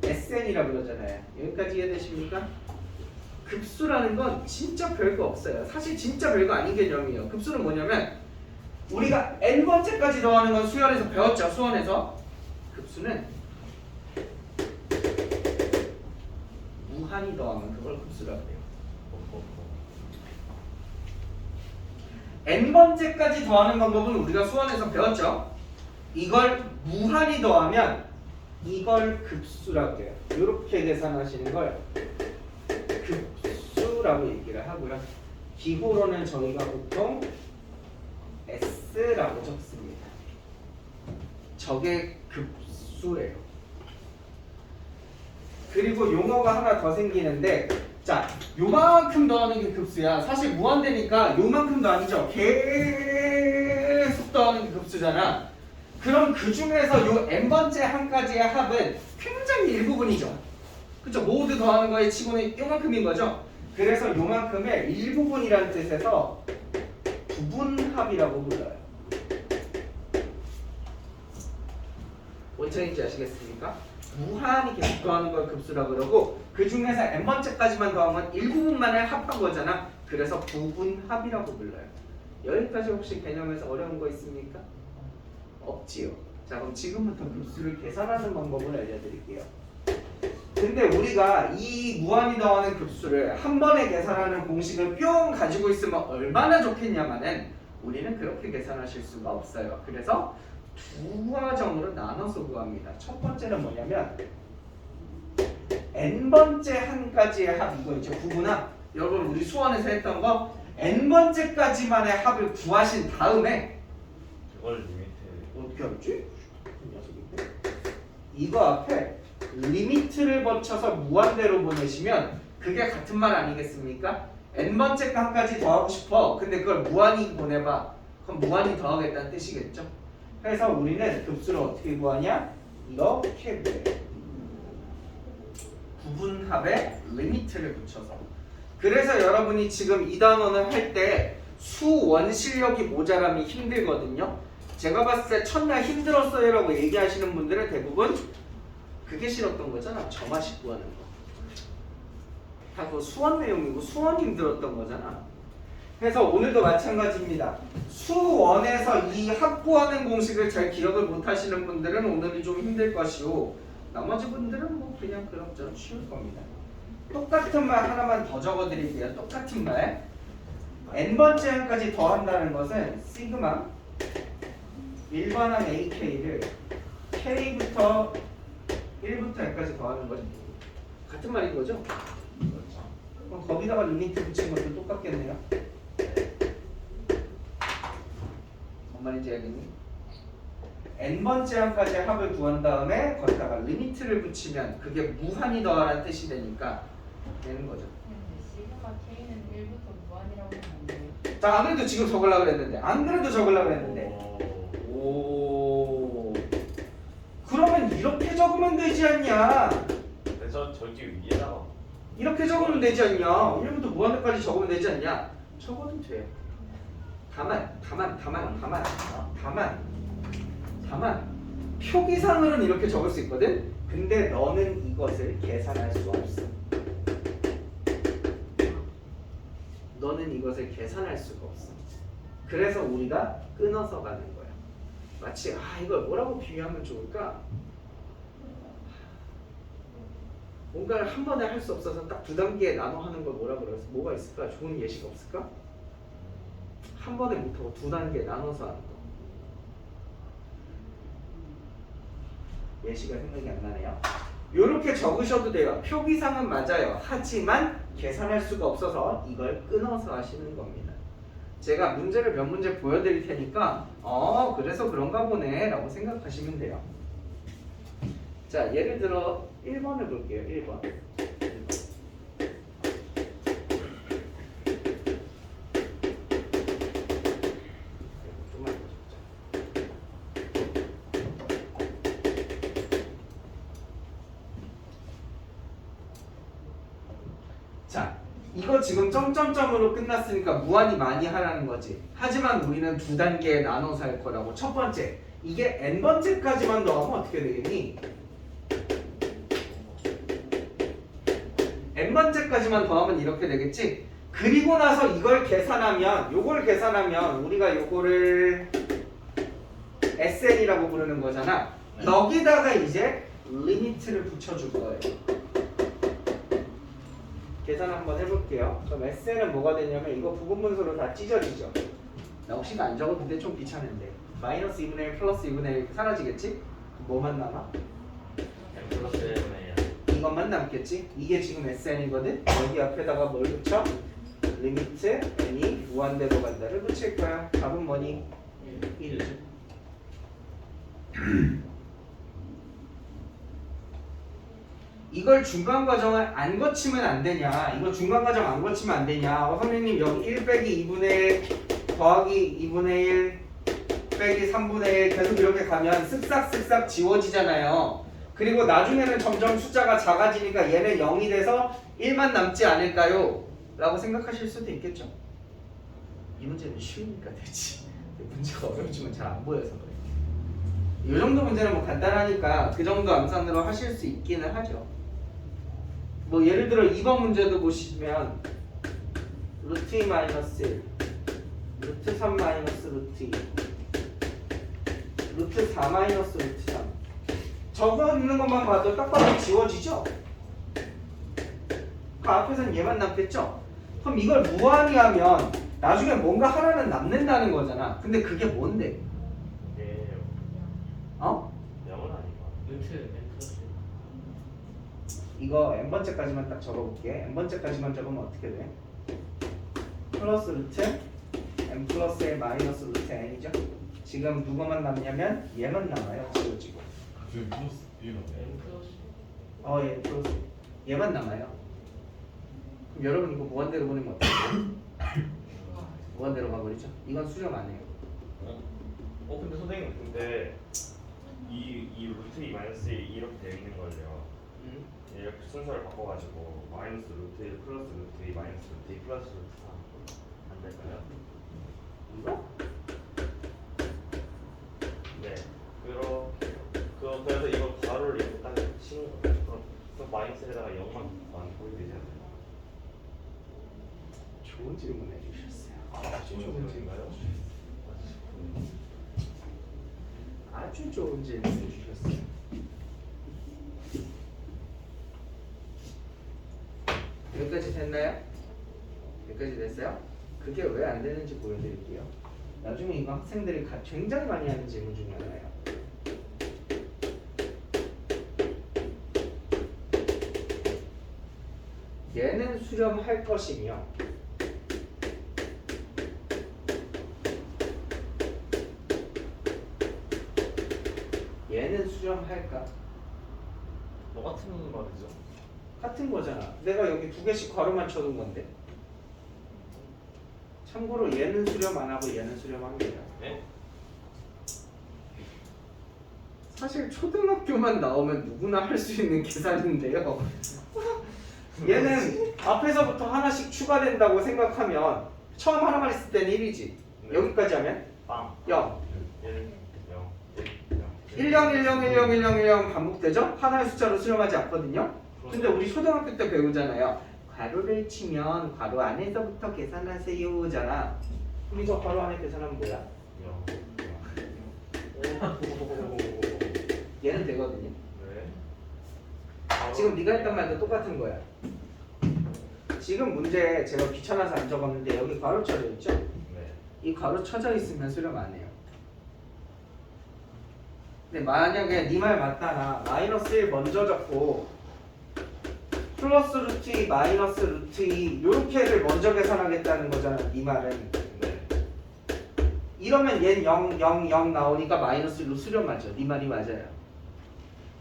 Speaker 1: SN이라 그러잖아요. 여기까지 이해되십니까? 급수라는 건 진짜 별거 없어요. 사실 진짜 별거 아닌 개념이에요. 급수는 뭐냐면 우리가 n번째까지 더하는 건 수열에서 배웠죠. 수원에서. 급수는 무한히 더하면 그걸 급수라고 해요. n번째까지 더하는 방법은 우리가 수원에서 배웠죠. 이걸 무한히 더하면 이걸 급수라고 해요. 이렇게 계산하시는 걸 급수라고 얘기를 하고요. 기호로는 저희가 보통 S라고 적습니다. 저게 급수예요. 그리고 용어가 하나 더 생기는데 자, 요만큼 더하는 게 급수야. 사실 무한대니까 요만큼도 아니죠. 계속 더하는 게 급수잖아. 그럼 그 중에서 요 n번째 항까지의 합은 굉장히 일부분이죠. 그쵸? 모두 더하는 거에 치고는 요만큼인 거죠. 그래서 요만큼의 일부분이라는 뜻에서 부분합이라고 불러요. 뭔 차이인지 아시겠습니까? 무한히 계속 더하는 걸 급수라고 그러고 그 중에서 n번째까지만 더하면 일부분만을 합한 거잖아. 그래서 부분합이라고 불러요. 여기까지 혹시 개념에서 어려운 거 있습니까? 없지요. 자, 그럼 지금부터 급수를 계산하는 방법을 알려드릴게요. 근데 우리가 이 무한히 더하는 급수를 한 번에 계산하는 공식을 뿅 가지고 있으면 얼마나 좋겠냐마는 우리는 그렇게 계산하실 수가 없어요. 그래서 두 과정으로 나눠서 구합니다. 첫 번째는 뭐냐면 n번째 한까지의 합 이거 있죠. 구분합. 여러분 우리 수원에서 했던 거 n번째까지만의 합을 구하신 다음에
Speaker 2: 그걸 리미트
Speaker 1: 어떻게 알았지? 이거 앞에 리미트를 거쳐서 무한대로 보내시면 그게 같은 말 아니겠습니까? n번째 칸까지 더하고 싶어. 근데 그걸 무한히 보내봐. 그럼 무한히 더하겠다는 뜻이겠죠? 그래서 우리는 급수를 어떻게 구하냐? 이렇게 구해요. 부분합에 리미트를 붙여서. 그래서 여러분이 지금 이 단원을 할 때 수원 실력이 모자람이 힘들거든요. 제가 봤을 때 첫날 힘들었어요 라고 얘기하시는 분들은 대부분 그게 싫었던 거잖아. 점화식 구하는 거. 다 그거 수원 내용이고 수원 힘들었던 거잖아. 그래서 오늘도 마찬가지입니다. 수원에서 이 합구하는 공식을 잘 기억을 못 하시는 분들은 오늘이 좀 힘들 것이고 나머지 분들은 뭐 그냥 그럭저럭 쉬울 겁니다. 똑같은 말 하나만 더 적어 드릴게요. 똑같은 말. n번째 항까지 더한다는 것은 시그마 일반항 AK를 K부터 1부터 n까지 더하는 거죠. 같은 말인 거죠? 그럼 거기다가 리미트 붙인 것도 똑같겠네요. 뭔 말인지 알겠니? n번째 항까지 합을 구한 다음에 거기다가 리미트를 붙이면 그게 무한히 더하라는 뜻이 되니까 되는 거죠.
Speaker 4: 근데 시그마 K는 1부터 무한이라고 하면 안 돼요?
Speaker 1: 자, 안 그래도 지금 적으려고 그랬는데 안 그래도 적으려고 그랬는데 오 적으면 되지 않냐?
Speaker 2: 근데 저기 위에다가
Speaker 1: 이렇게 적으면 되지 않냐? 1부터 무한대까지 적으면 되지 않냐? 적어도 돼요. 다만 표기상으로는 이렇게 적을 수 있거든? 근데 너는 이것을 계산할 수 없어. 너는 이것을 계산할 수가 없어. 그래서 우리가 끊어서 가는 거야. 마치 이걸 뭐라고 비유하면 좋을까? 뭔가를 한 번에 할 수 없어서 딱 두 단계에 나눠 하는 걸 뭐라 그래서 뭐가 있을까? 좋은 예시가 없을까? 한 번에 못하고 두 단계에 나눠서 하는 거. 예시가 생각이 안 나네요. 이렇게 적으셔도 돼요. 표기상은 맞아요. 하지만 계산할 수가 없어서 이걸 끊어서 하시는 겁니다. 제가 문제를 몇 문제 보여드릴 테니까 그래서 그런가 보네 라고 생각하시면 돼요. 자, 예를 들어 1번을 볼게요. 1번. 자, 이거 지금 점점점으로 끝났으니까 무한히 많이 하라는 거지. 하지만 우리는 두 단계에 나눠서 할 거라고. 첫 번째, 이게 n번째까지만 더하면 어떻게 되겠니? n번째까지만 더하면 이렇게 되겠지? 그리고 나서 이걸 계산하면, 요걸 계산하면 우리가 요거를 SN이라고 부르는 거잖아. 여기다가 이제 리미트를 붙여줄 거예요. 계산 한번 해볼게요. 그럼 SN은 뭐가 되냐면 이거 부분분수로 다 찢어지죠. 나 혹시 안 적었는데 좀 귀찮은데 마이너스 2분의 1 플러스 2분의 1 사라지겠지? 뭐만 남아?
Speaker 2: M 플러스 1분의 1
Speaker 1: 이것만 남겠지? 이게 지금 SN이거든? 여기 앞에다가 뭘 붙여? 리미트 n이 무한대로 간다를 붙일 거야. 답은 뭐니? 1. 이걸 중간 과정을 안 거치면 안 되냐? 이거 중간 과정 안 거치면 안 되냐? 선생님 여기 1 빼기 2분의 1 더하기 2분의 1 빼기 3분의 1 계속 이렇게 가면 쓱싹쓱싹 지워지잖아요. 그리고 나중에는 점점 숫자가 작아지니까 얘는 0이 돼서 1만 남지 않을까요? 라고 생각하실 수도 있겠죠. 이 문제는 쉬우니까 되지. 문제가 어려우지만 잘 안 보여서 그래. 이 정도 문제는 뭐 간단하니까 그 정도 암산으로 하실 수 있기는 하죠. 뭐 예를 들어 2번 문제도 보시면 루트 2 마이너스 1 루트 3 마이너스 루트 2 루트 4 마이너스 루트 3 적어 있는 것만 봐도 딱 봐도 지워지죠? 그 앞에서는 얘만 남겠죠? 그럼 이걸 무한히 하면 나중에 뭔가 하나는 남는다는 거잖아. 근데 그게 뭔데?
Speaker 2: 예,
Speaker 1: 어?
Speaker 2: 0은 아니고 루트 M 플러스
Speaker 1: 이거 n번째까지만 딱 적어볼게. n번째까지만 적으면 어떻게 돼? 플러스 루트 n 플러스 1 마이너스 루트 n이죠? 지금 누구만 남냐면 얘만 남아요. 지워지고.
Speaker 3: 저기 플러스 1이라고.
Speaker 2: M 플러스
Speaker 1: 얘 플러스 얘만 남아요. 그럼 여러분 이거 무한대로 보내면 어떻게 돼요? 무한대로 가버리죠? 이건 수렴 안 해요.
Speaker 2: 근데 선생님 근데 이 루트 2 마이너스 1 이렇게 되어 있는 걸요. 이렇게 순서를 바꿔가지고 마이너스 루트 1 플러스 루트 2 마이너스 루트 2 플러스 루트 3 안 될까요?
Speaker 1: 이거?
Speaker 2: 네. 그래서 이거 가로를 이렇게 딱 치는 거예요. 그럼 마이너스에다가 0만 보이게 되지 않나요?
Speaker 1: 좋은 질문 해주셨어요.
Speaker 2: 좋은 질문인가요?
Speaker 1: 아주 좋은 질문 해주셨어요. 여기까지 됐나요? 여기까지 됐어요? 그게 왜 안 되는지 보여드릴게요. 나중에 이거 학생들이 굉장히 많이 하는 질문 중에 하나예요. 얘는 수렴할 것이며 얘는 수렴할까?
Speaker 2: 똑같은 말이죠.
Speaker 1: 같은 거잖아. 내가 여기 두 개씩 괄호만 쳐둔 건데. 참고로 얘는 수렴 안 하고 얘는 수렴합니다.
Speaker 2: 네?
Speaker 1: 사실 초등학교만 나오면 누구나 할 수 있는 계산인데요. 얘는 앞에서부터 하나씩 추가된다고 생각하면 처음 하나만 있을 때는 1이지.
Speaker 2: 네.
Speaker 1: 여기까지 하면
Speaker 2: 빵
Speaker 1: 0.
Speaker 2: 1 0 1 0
Speaker 1: 10 10 10 10 10 반복되죠? 하나의 숫자로 수렴하지 않거든요. 근데 우리 초등학교 때 배우잖아요. 괄호를 치면 괄호 안에서부터 계산하세요잖아. 우리 저 괄호 안에 계산하면 뭐야?
Speaker 2: 0
Speaker 1: 얘는 되거든요.
Speaker 2: 네.
Speaker 1: 지금 네가 했던 말도 똑같은 거야. 지금 문제 제가 귀찮아서 안 적었는데 여기 괄호 쳐져 있죠?
Speaker 2: 네.
Speaker 1: 이 괄호 쳐져 있으면 수렴 안 해요. 근데 만약에 네 말 맞다나 마이너스 1 먼저 적고 플러스 루트 2 마이너스 루트 2 요렇게를 먼저 계산하겠다는 거잖아. 네 말은.
Speaker 2: 네.
Speaker 1: 이러면 얘는 0 0 0 나오니까 마이너스 1로 수렴 맞죠. 네 말이 맞아요.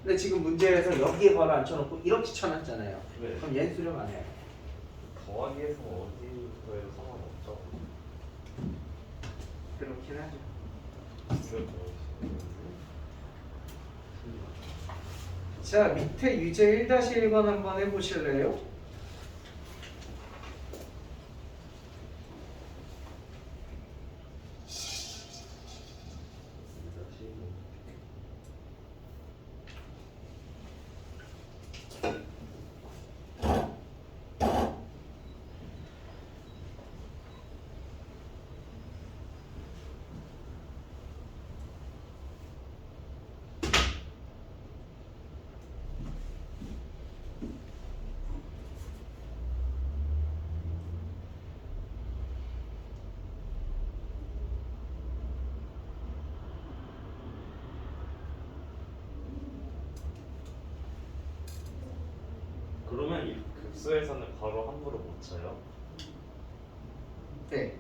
Speaker 1: 근데 지금 문제에서 여기에 괄호 안 쳐놓고 이렇게 쳐놨잖아요.
Speaker 2: 네.
Speaker 1: 그럼 얘는 수렴 안 해요.
Speaker 2: 더하기에서 어디서에도 상관없죠.
Speaker 1: 그렇긴 하죠. 자, 밑에 유제 1-1번 한번 해보실래요?
Speaker 2: 그러면 이 급수에서는 바로 함부로 못 쳐요?
Speaker 1: 네.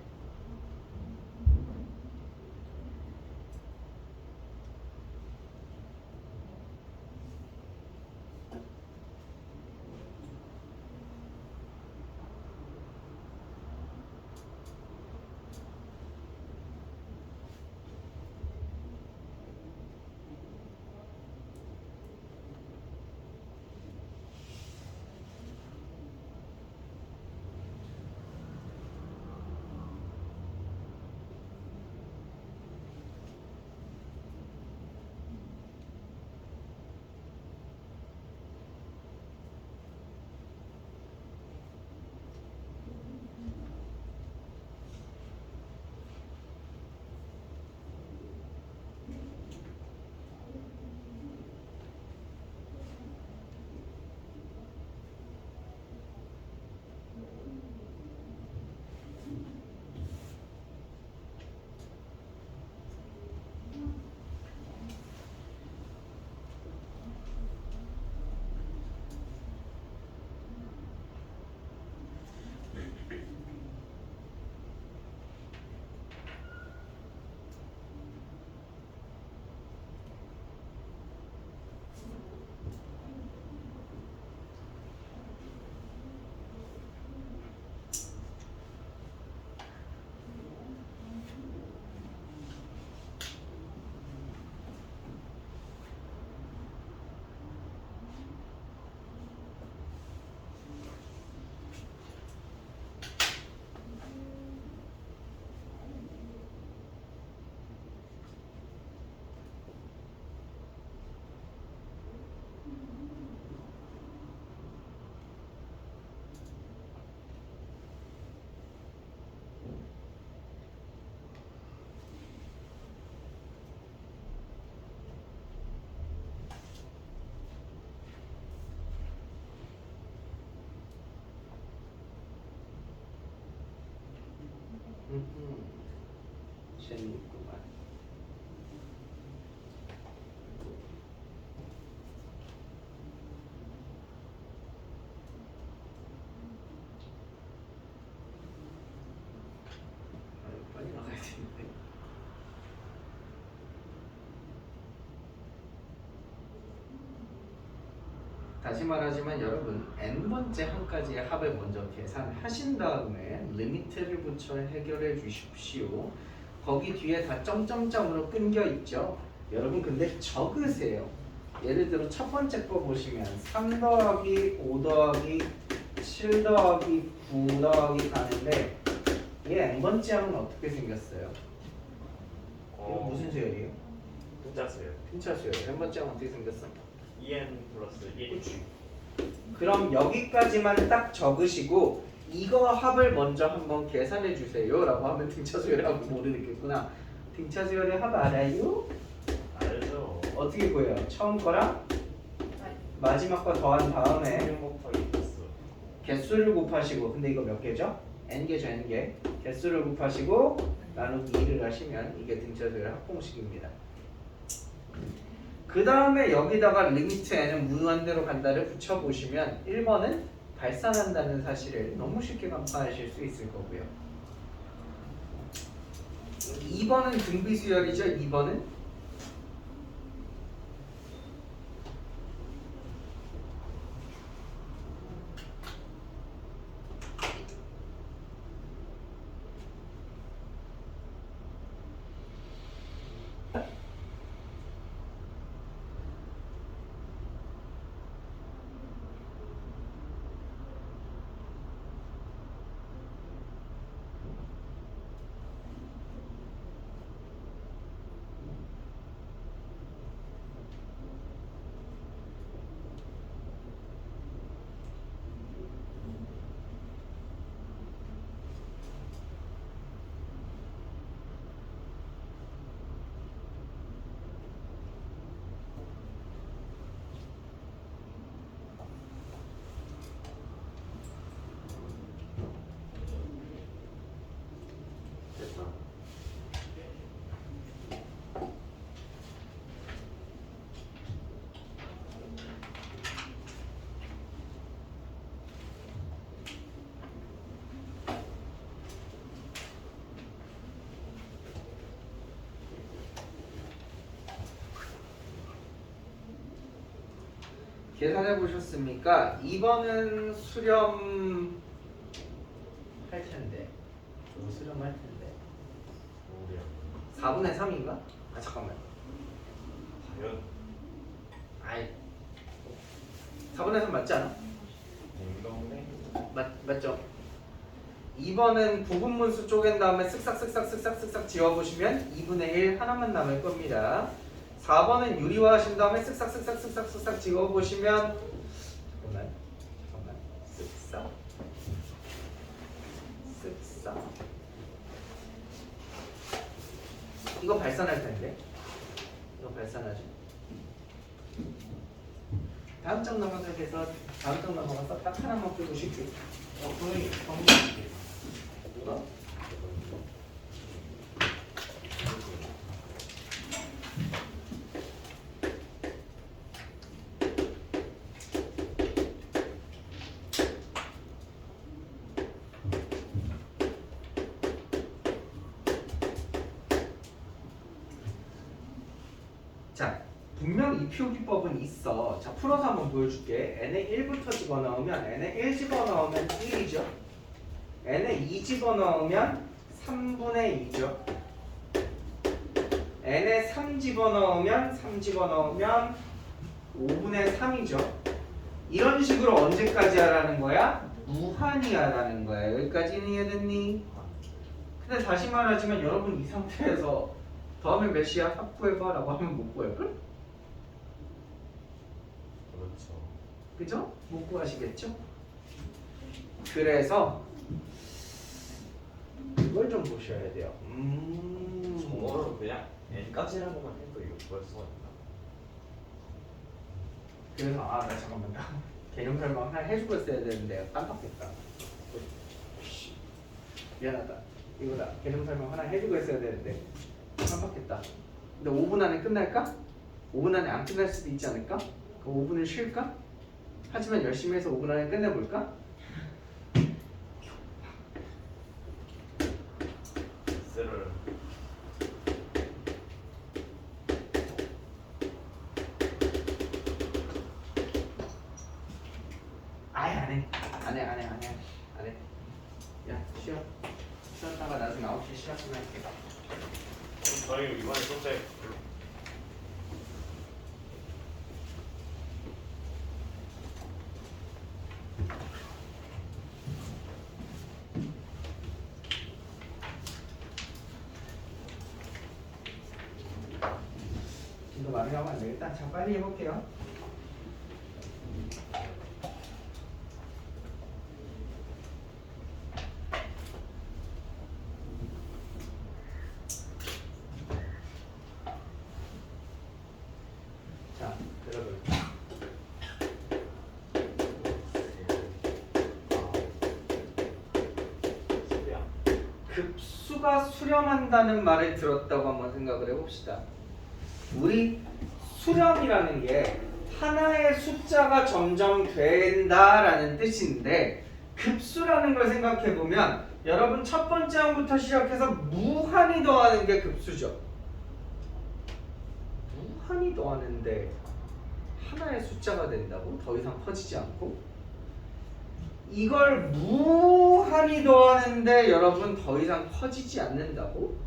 Speaker 1: 재미있구만. 빨리 나가야 되는데. 다시 말하지만 여러분 n번째 한 가지의 합을 먼저 계산하신 다음에 리미트를 붙여 해결해 주십시오. 거기 뒤에 다 점점점으로 끊겨 있죠. 여러분 근데 적으세요. 예를 들어 첫 번째 거 보시면 3 더하기 5 더하기 7 더하기 9 더하기 가는데 얘 n번째 항은 어떻게 생겼어요? 이거 무슨 수열이에요?
Speaker 2: 분자수요.
Speaker 1: 핀차 수열. n번째 항은 어떻게 생겼어?
Speaker 2: 2n 플러스 1.
Speaker 1: 그럼 여기까지만 딱 적으시고 이거 합을 먼저 한번 계산해 주세요 라고 하면 등차 수열의 합을 모르겠구나. 등차 수열의 합 알아요?
Speaker 2: 알죠.
Speaker 1: 어떻게 구해요? 처음 거랑 마지막 거 더한 다음에
Speaker 2: 1 곱하기 플러스
Speaker 1: 개수를 곱하시고, 근데 이거 몇 개죠? n개죠, n개. 개수를 곱하시고 나누기 2를 하시면 이게 등차수열 합공식입니다. 그 다음에 여기다가 리미트 n은 무한대로 간다를 붙여보시면 1번은 발산한다는 사실을 너무 쉽게 간파하실 수 있을 거고요. 2번은 등비수열이죠. 2번은
Speaker 2: 됐다.
Speaker 1: 계산해 보셨습니까? 2번은 수렴 할 텐데, 이거 수렴할 텐데.
Speaker 2: 우리야.
Speaker 1: 4분의 3인가? 아 잠깐만.
Speaker 2: 과연
Speaker 1: 아이, 4분의 3 맞지 않아?
Speaker 2: 냉동네.
Speaker 1: 맞죠? 2번은 부분문수 쪼갠 다음에 쓱싹 지워보시면 2분의 1 하나만 남을 겁니다. 4번은 유리화 하신 다음에 쓱싹 지워보시면 잠깐만 쓱싹 이거 발산할 텐데, 이거 발산하죠. 다음 장 넘어가서 다음 장 넘어가서 딱 하나만 빼보실게요.
Speaker 2: 선생님
Speaker 1: 뭐가? 자, 분명 이 표기법은 있어. 자, 풀어서 한번 보여줄게. n에 1부터 집어넣으면 n에 1 집어넣으면 1이죠. n에 2 집어넣으면 3분의 2죠. n에 3 집어넣으면 5분의 3이죠. 이런 식으로 언제까지 하라는 거야? 무한히 하라는 거야. 여기까지는 이해됐니? 근데 다시 말하지만 여러분 이 상태에서 더하면 몇이야? 합구해봐 라고 하면 못 구할걸?
Speaker 2: 그렇죠.
Speaker 1: 그죠? 못 구하시겠죠? 그래서 이걸 좀 보셔야 돼요.
Speaker 2: 저거를 그냥 n까지라고만 해도 이거 구할 수가 있나?
Speaker 1: 그래서 나 잠깐만 개념 설명 하나 해주고 있어야 되는데 깜빡했다. 미안하다. 이거다. 개념 설명 하나 해주고 있어야 되는데 깜빡했다. 근데 5분 안에 끝날까? 5분 안에 안 끝날 수도 있지 않을까? 그 5분을 쉴까? 하지만 열심히 해서 5분 안에 끝내볼까?
Speaker 2: 를
Speaker 1: 아예 안 해. 야 쉬어. 쉬었다가 나중에 9시에 시작하면 할게.
Speaker 2: 저희 이번에 소재
Speaker 1: 잠깐만요. 일단 자 빨리 해볼게요. 자, 들어볼게요. 급수가 수렴한다는 말을 들었다고 한번 생각을 해봅시다. 우리 수렴이라는 게 하나의 숫자가 점점 된다라는 뜻인데 급수라는 걸 생각해보면 여러분 첫 번째 항부터 시작해서 무한히 더하는 게 급수죠. 무한히 더하는데 하나의 숫자가 된다고? 더 이상 커지지 않고? 이걸 무한히 더하는데 여러분 더 이상 커지지 않는다고?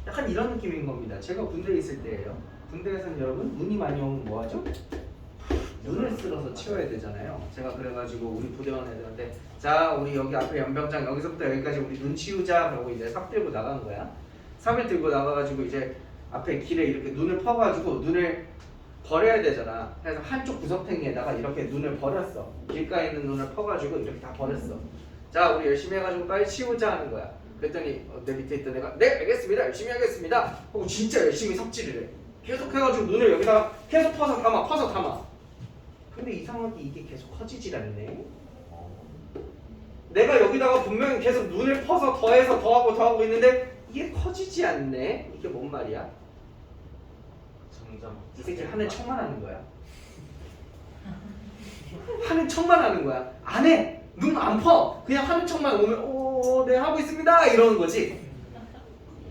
Speaker 1: 약간 이런 느낌인 겁니다. 제가 군대에 있을 때예요. 군대에서는 여러분 눈이 많이 오면 뭐하죠? 눈을 쓸어서 채워야 되잖아요. 제가 그래가지고 우리 부대원 애들한테 자 우리 여기 앞에 연병장 여기서부터 여기까지 우리 눈 치우자 그러고 이제 삽 들고 나간 거야. 삽을 들고 나가가지고 이제 앞에 길에 이렇게 눈을 퍼가지고 눈을 버려야 되잖아. 그래서 한쪽 구석탱이에다가 이렇게 눈을 버렸어. 길가에 있는 눈을 퍼가지고 이렇게 다 버렸어. 자 우리 열심히 해가지고 빨리 치우자 하는 거야. 그랬더니 내 밑에 있던 애가 네 알겠습니다 열심히 하겠습니다 하고 진짜 열심히 삽질을 해. 계속 해가지고 눈을 여기다가 계속 퍼서 담아. 근데 이상하게 이게 계속 커지질 않네. 내가 여기다가 분명히 계속 눈을 퍼서 더해서 더하고 있는데 이게 커지지 않네. 이게 뭔 말이야?
Speaker 2: 점점
Speaker 1: 이 새끼 하는 척만 하는 거야. 하는 척만 하는 거야. 안 해. 눈 안 퍼. 그냥 하는 척만 오면 네 하고 있습니다 이러는 거지.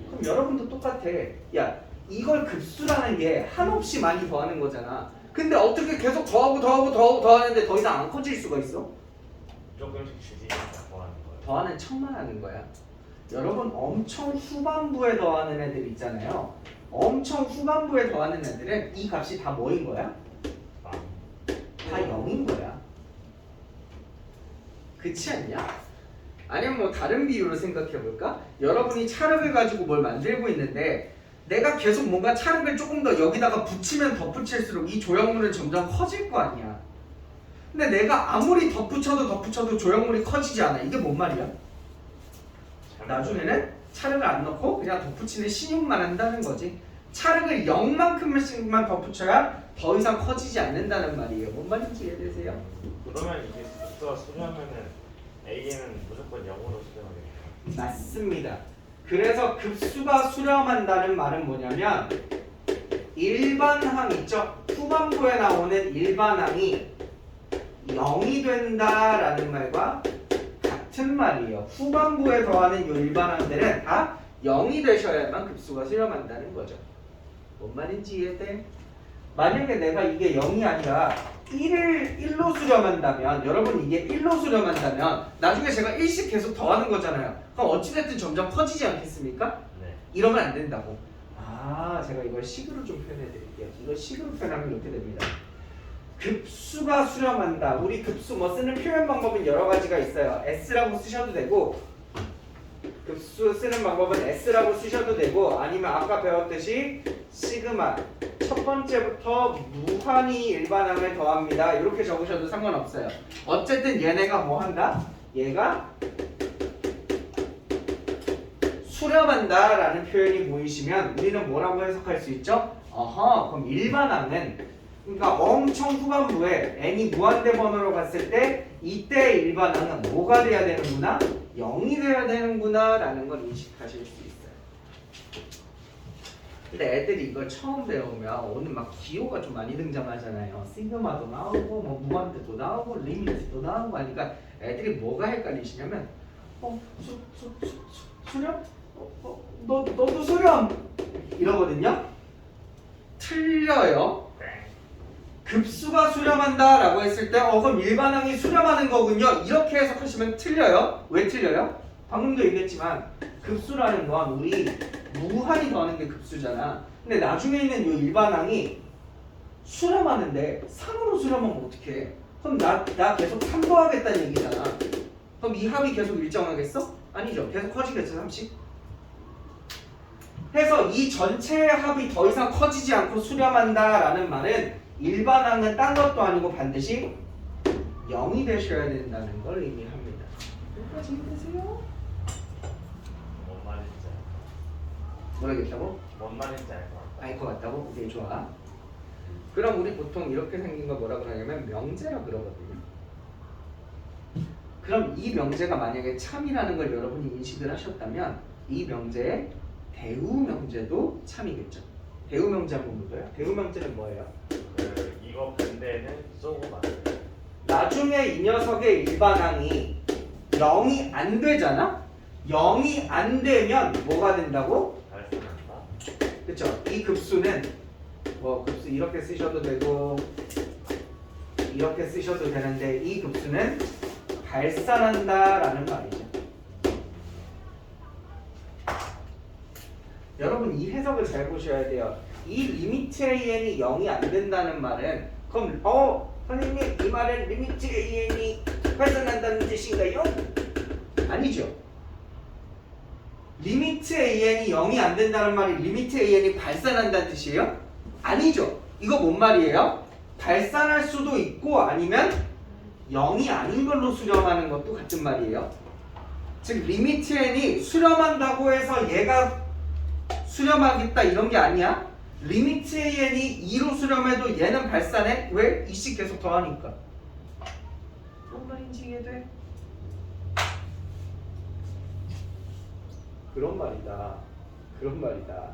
Speaker 1: 그럼 여러분도 똑같아. 야 이걸 급수라는 게 한없이 많이 더하는 거잖아. 근데 어떻게 계속 더하는데 더 이상 안 커질 수가 있어?
Speaker 2: 조금씩 줄이니까 더하는 거예요.
Speaker 1: 더하는 척만 하는 거야. 여러분 엄청 후반부에 더하는 애들 있잖아요. 엄청 후반부에 더하는 애들은 이 값이 다 뭐인 거야?
Speaker 2: 아,
Speaker 1: 다 0인 거야. 그렇지 않냐? 아니면 뭐 다른 비유로 생각해 볼까? 여러분이 찰흙을 가지고 뭘 만들고 있는데 내가 계속 뭔가 찰흙을 조금 더 여기다가 붙이면 덧붙일수록 이 조형물은 점점 커질 거 아니야. 근데 내가 아무리 덧붙여도 조형물이 커지지 않아. 이게 뭔 말이야? 나중에는 찰흙을 안 넣고 그냥 덧붙이는 신용만 한다는 거지. 찰흙을 0만큼씩만 덧붙여야 더 이상 커지지 않는다는 말이에요. 뭔 말인지 이해되세요?
Speaker 2: 그러면 이게 숫자가 수렴하면은 A는 무조건 0으로 수렴하겠네요.
Speaker 1: 맞습니다. 그래서 급수가 수렴한다는 말은 뭐냐면 일반항 있죠? 후반부에 나오는 일반항이 0이 된다라는 말과 같은 말이에요. 후반부에 더하는 이 일반항들은 다 0이 되셔야만 급수가 수렴한다는 거죠. 뭔 말인지 이해돼? 만약에 내가 이게 0이 아니라 1로 수렴한다면 여러분 이게 1로 수렴한다면 나중에 제가 1씩 계속 더하는 거잖아요. 그럼 어찌됐든 점점 커지지 않겠습니까?
Speaker 2: 네.
Speaker 1: 이러면 안 된다고. 제가 이걸 식으로 좀 표현해 드릴게요. 이걸 식으로 표현하면 이렇게 됩니다. 급수가 수렴한다. 우리 급수 뭐 쓰는 표현 방법은 여러 가지가 있어요. S라고 쓰셔도 되고 급수 쓰는 방법은 S라고 쓰셔도 되고 아니면 아까 배웠듯이 시그마 첫 번째부터 무한히 일반항을 더합니다. 이렇게 적으셔도 상관없어요. 어쨌든 얘네가 뭐 한다? 얘가 수렴한다 라는 표현이 보이시면 우리는 뭐라고 해석할 수 있죠? 그럼 일반항은 그러니까 엄청 후반부에 n이 무한대 번호로 갔을 때 이때 일반항은 뭐가 돼야 되는구나? 0이 돼야 되는구나 라는 걸 인식하실 수 있어요. 근데 애들이 이걸 처음 배우면 오늘 막 기호가 좀 많이 등장하잖아요. 시그마도 나오고 뭐 무한대도 나오고 리미트도 나오고 하니까 애들이 뭐가 헷갈리시냐면 수렴? 너도 수렴! 이러거든요? 틀려요. 급수가 수렴한다 라고 했을 때 그럼 일반항이 수렴하는 거군요. 이렇게 해석하시면 틀려요. 왜 틀려요? 방금도 얘기했지만 급수라는 건 우리 무한히 더하는 게 급수잖아. 근데 나중에 있는 이 일반항이 수렴하는데 3으로 수렴하면 어떡해? 그럼 나 계속 3 더하겠다는 얘기잖아. 그럼 이 합이 계속 일정하겠어? 아니죠. 계속 커지겠죠. 3씩. 해서 이 전체의 합이 더 이상 커지지 않고 수렴한다라는 말은 일반항은 딴 것도 아니고 반드시 0이 되셔야 된다는 걸 의미합니다. 여기까지 이해되세요?
Speaker 2: 뭔 말인지
Speaker 1: 모르겠다고?
Speaker 2: 뭔 말인지 알 것 같다.
Speaker 1: 알 것 같다고? 오케이 좋아. 그럼 우리 보통 이렇게 생긴 거 뭐라 그러냐면 명제라 그러거든요. 그럼 이 명제가 만약에 참이라는 걸 여러분이 인식을 하셨다면 이 명제의 대우 명제도 참이겠죠. 대우 명제 한번 볼까요? 대우 명제는 뭐예요?
Speaker 2: 이거 반대는 조금 안 돼.
Speaker 1: 나중에 이 녀석의 일반항이 0이 안 되잖아? 0이 안 되면 뭐가 된다고?
Speaker 2: 발산한다.
Speaker 1: 그쵸? 이 급수는 뭐 급수 이렇게 쓰셔도 되고 이렇게 쓰셔도 되는데 이 급수는 발산한다라는 말이죠. 여러분 이 해석을 잘 보셔야 돼요. 이 리미트 AN이 0이 안 된다는 말은 그럼 선생님 이 말은 리미트 AN이 발산한다는 뜻인가요? 아니죠. 리미트 AN이 0이 안 된다는 말이 리미트 AN이 발산한다는 뜻이에요? 아니죠. 이거 뭔 말이에요? 발산할 수도 있고 아니면 0이 아닌 걸로 수렴하는 것도 같은 말이에요. 즉 리미트 N이 수렴한다고 해서 얘가 수렴하겠다 이런 게 아니야. 리미트 N이 2로 수렴해도 얘는 발산해. 왜? 2씩 계속 더하니까. 뭔 말인지 이해돼? 그런 말이다. 그런 말이다.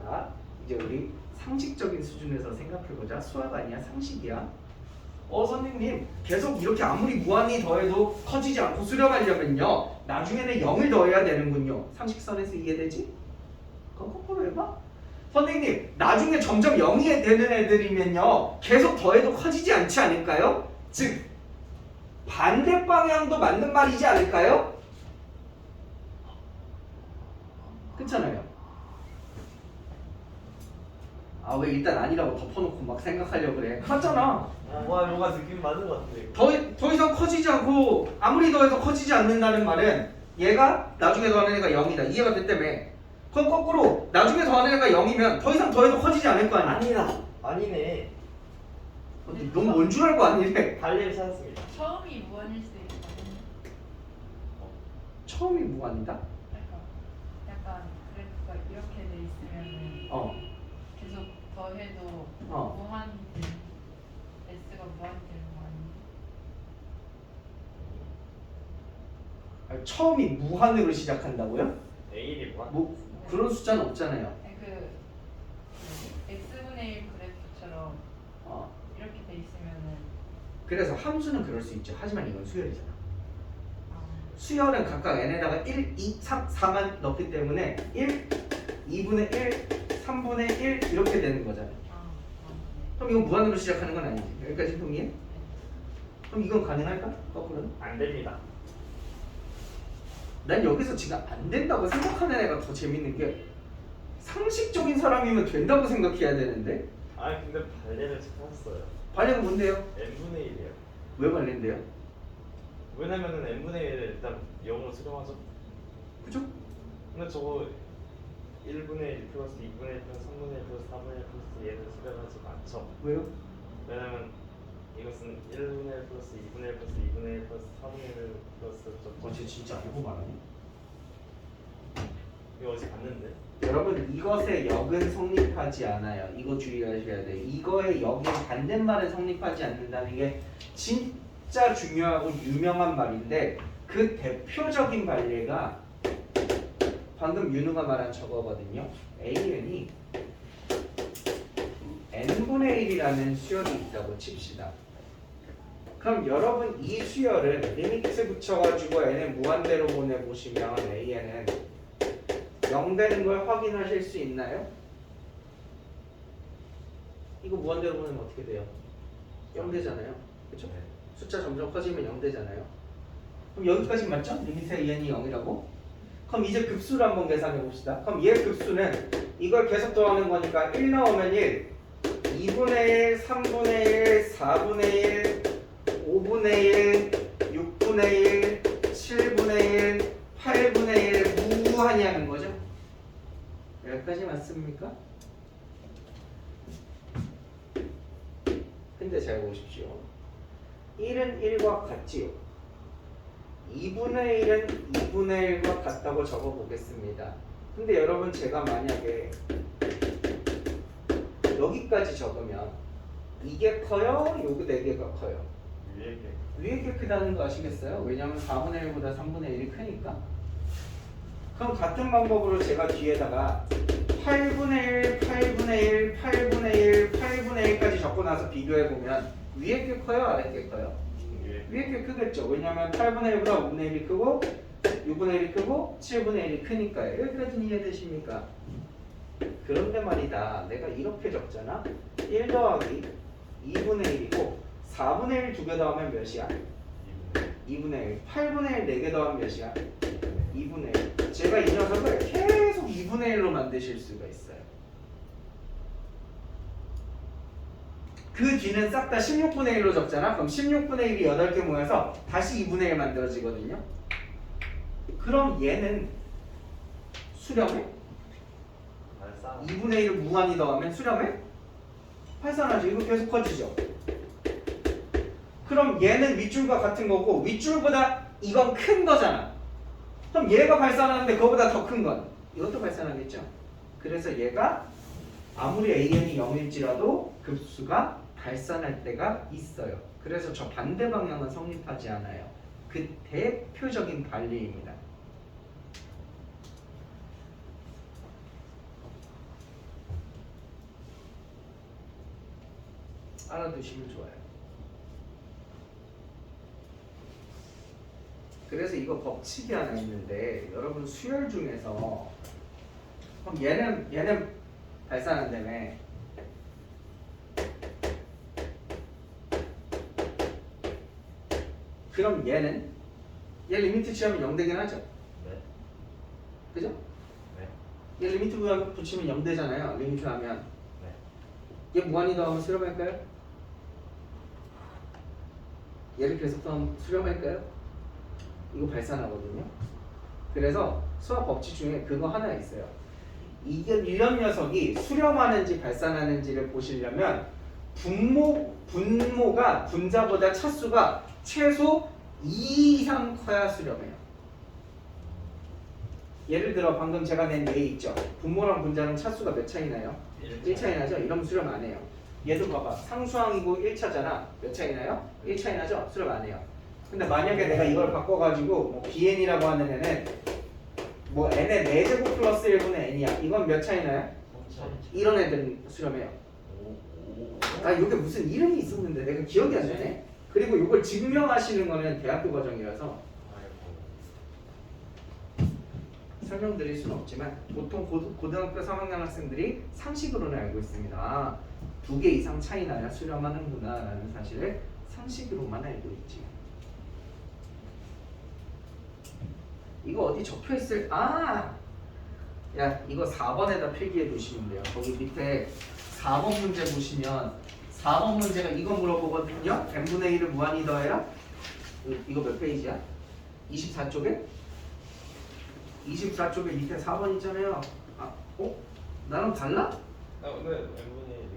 Speaker 1: 자, 이제 우리 상식적인 수준에서 생각해보자. 수학 아니야, 상식이야. 선생님, 계속 이렇게 아무리 무한히 더해도 커지지 않고 수렴하려면요, 나중에는 0을 더해야 되는군요. 상식선에서 이해되지? 그럼 거꾸로 해봐. 선생님, 나중에 점점 0이 되는 애들이면요, 계속 더해도 커지지 않지 않을까요? 즉, 반대 방향도 맞는 말이지 않을까요? 그렇잖아요. 왜 일단 아니라고 덮어놓고 막 생각하려고 그래. 맞잖아.
Speaker 2: 뭔가 느낌 맞는 것 같은데.
Speaker 1: 더 이상 커지지 않고 아무리 더해도 커지지 않는다는 말은 얘가 나중에 더하는 애가 0이다. 이해가 됐다며. 그럼 거꾸로 나중에 더하는 애가 0이면 더 이상 더해도 커지지 않을 거 아니야.
Speaker 2: 아니다. 아니네.
Speaker 1: 넌 뭔 줄 알고 아니래.
Speaker 2: 발리를 찾았습니다.
Speaker 4: 처음이 무한일 수도 있거든요.
Speaker 1: 처음이 무한이다?
Speaker 4: 약간 그래프가 이렇게 돼 있으면은 계속 더해도 무한이 되는 S가 무한이 되는 거 아니에요?
Speaker 1: 처음이 무한으로 시작한다고요?
Speaker 2: A이 뭐야?
Speaker 1: 뭐 그런 숫자는 없잖아요.
Speaker 4: 아니, X분의 1 그래프처럼 이렇게 돼 있으면은
Speaker 1: 그래서 함수는 그럴 수 있죠. 하지만 이건 수열이잖아. 수열은 각각 n에다가 1, 2, 3, 4만 넣기 때문에 1, 2분의 1, 3분의 1 이렇게 되는 거잖아요. 그럼 이건 무한으로 시작하는 건 아니지. 여기까지 동의해? 그럼 이건 가능할까? 거꾸로는?
Speaker 2: 안 됩니다.
Speaker 1: 난 여기서 지금 안 된다고 생각하는 애가 더 재밌는 게 상식적인 사람이면 된다고 생각해야 되는데
Speaker 2: 근데 발레를 찾았어요.
Speaker 1: 발레가 뭔데요?
Speaker 2: n분의 1이에요.
Speaker 1: 왜 발레인데요?
Speaker 2: 왜냐면은 n분의 1을 일단 0으로 수렴하죠.
Speaker 1: 그죠?
Speaker 2: 근데 저거 1분의 1 플러스 2분의 1 플러스 3분의 1 플러스 4분의 1 플러스 얘는 수렴하지 않죠.
Speaker 1: 왜요?
Speaker 2: 왜냐면 이것은 1분의 1 플러스 2분의 1 플러스 2분의 1 플러스 4분의 1 플러스
Speaker 1: 쟤 진짜 알고 말하네.
Speaker 2: 이거 어제 봤는데.
Speaker 1: 여러분 이것의 역은 성립하지 않아요. 이거 주의하셔야 돼요. 이거의 역의 반대말은 성립하지 않는다는 게 진짜 중요하고 유명한 말인데 그 대표적인 발레가 방금 윤우가 말한 저거거든요. AN이 n분의 1이라는 수열이 있다고 칩시다. 그럼 여러분 이 수열을 리미트 붙여가지고 n을 무한대로 보내보시면 AN은 0 되는 걸 확인하실 수 있나요? 이거 무한대로 보내면 어떻게 돼요? 0 되잖아요. 그렇죠? 숫자 점점 커지면 0 되잖아요. 그럼 여기까지 맞죠? 리미트 AN이 0이라고? 그럼 이제 급수를 한번 계산해 봅시다. 그럼 얘 급수는 이걸 계속 더하는 거니까 1 넣으면 1, 2분의 1, 3분의 1, 4분의 1, 5분의 1, 6분의 1, 7분의 1, 8분의 1 무한히 하는 거죠. 맞습니까? 근데 잘 보십시오. 1은 1과 같지요. 2분의 1은 2분의 1과 같다고 적어보겠습니다. 근데 여러분 제가 만약에 여기까지 적으면 이게 커요? 요거 4개가 커요?
Speaker 2: 위에 게
Speaker 1: 위에 게 크다는 거 아시겠어요? 왜냐면 4분의 1보다 3분의 1이 크니까. 그럼 같은 방법으로 제가 뒤에다가 8분의 1, 8분의 1, 8분의 1, 8분의 1까지 적고 나서 비교해보면 위에 게 커요? 아래 게 커요? 위에 게 크겠죠. 왜냐면 8분의 1보다 5분의 1이 크고 6분의 1이 크고 7분의 1이 크니까요. 여기까지는 이해되십니까? 그런데 말이다. 내가 이렇게 적잖아. 1 더하기 2분의 1이고 4분의 1 두 개 더하면 몇이야? 2분의 1. 8분의 1 4개 더하면 몇이야? 2분의 1. 제가 이 녀석을 계속 2분의 1로 만드실 수가 있어요. 그 뒤는 싹 다 16분의 1로 적잖아. 그럼 16분의 1이 8개 모여서 다시 2분의 1 만들어지거든요. 그럼 얘는 수렴해? 2분의 1을 무한히 더하면 수렴해? 발산하죠. 이거 계속 커지죠. 그럼 얘는 윗줄과 같은 거고 윗줄보다 이건 큰 거잖아. 그럼 얘가 발산하는데 그거보다 더 큰 건 이것도 발산하겠죠. 그래서 얘가 아무리 AN이 0일지라도 급수가 발산할 때가 있어요. 그래서 저 반대 방향은 성립하지 않아요. 그 대표적인 관리입니다. 알아두시면 좋아요. 그래서 이거 법칙이 하나 있는데 여러분 수열 중에서 그럼 얘는 발산한다며. 그럼 얘 리미트 취하면 0 되긴 하죠.
Speaker 2: 네.
Speaker 1: 그죠?
Speaker 2: 네.
Speaker 1: 얘 리미트 붙이면 0 되잖아요. 리미트 하면.
Speaker 2: 네.
Speaker 1: 얘 무한히 더하면 수렴할까요? 얘를 계속 더하면 수렴할까요? 이거 발산하거든요. 그래서 수학 법칙 중에 그거 하나 있어요. 이게 이런 녀석이 수렴하는지 발산하는지를 보시려면 분모가 분자보다 차수가 최소 2 이상 커야 수렴해요. 예를 들어 방금 제가 낸 얘 있죠. 분모랑 분자랑 차수가 몇 차이 나요? 1 차이 나죠? 이러면 수렴 안 해요. 얘도 봐봐. 상수항이고 1차잖아. 몇 차이 나요? 1 차이 나죠? 수렴 안 해요. 근데 만약에 내가 이걸 바꿔가지고 뭐 bn이라고 하는 애는 뭐 n의 4제곱 플러스 1분의 n이야. 이건 몇 차이 나요? 이런 애들은 수렴해요. 아 이게 무슨 이름이 있었는데 내가 기억이 안 나네. 그리고 이걸 증명하시는 거는 대학교 과정이라서 설명드릴 수는 없지만 보통 고등학교 3학년 학생들이 상식으로는 알고 있습니다. 아, 2개 이상 차이 나야 수렴하는구나 라는 사실을 상식으로만 알고 있지. 이거 어디 적혀있을 야 이거 4번에다 필기해 두시면 돼요. 거기 밑에 4번 문제 보시면 4번 문제가 이거 물어보거든요. n분의 1을 무한히 더해라. 이거 몇 페이지야? 24쪽에? 24쪽에 밑에 4번 있잖아요. 나랑 달라?
Speaker 2: 네. N분의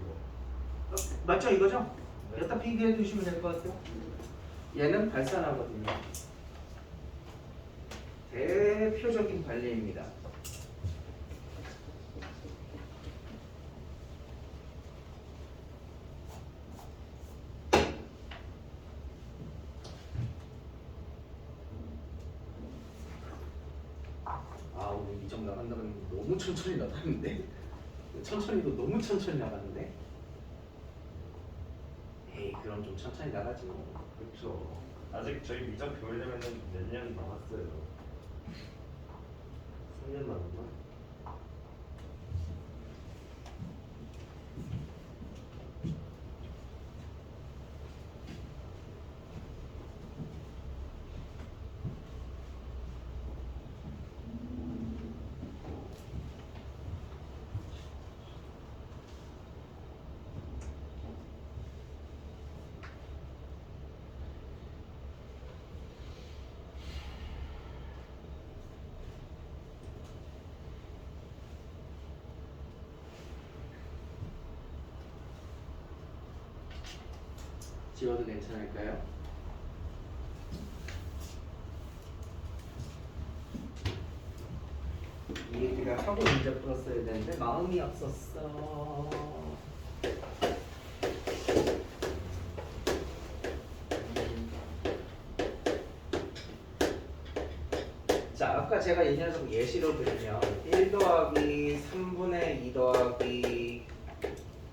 Speaker 2: 1이고.
Speaker 1: 맞죠 이거죠?
Speaker 2: 네.
Speaker 1: 여기다 필기해 두시면 될 것 같아요. 얘는 발산하거든요. 대표적인 관리입니다. 오늘 미적 나간다면 너무 천천히 나갔는데 천천히도 너무 천천히 나갔는데 에이 그럼 좀 천천히 나가지 뭐.
Speaker 2: 그렇죠. 아직 저희 미적 배우려면 몇 년 남았어요. 3년 남았나?
Speaker 1: 지워도 괜찮을까요? 이 얘기를 하고 문제 풀었어야 되는데 마음이 없었어. 자, 아까 제가 이 녀석 예시로 그리면 1 더하기 3분의 2 더하기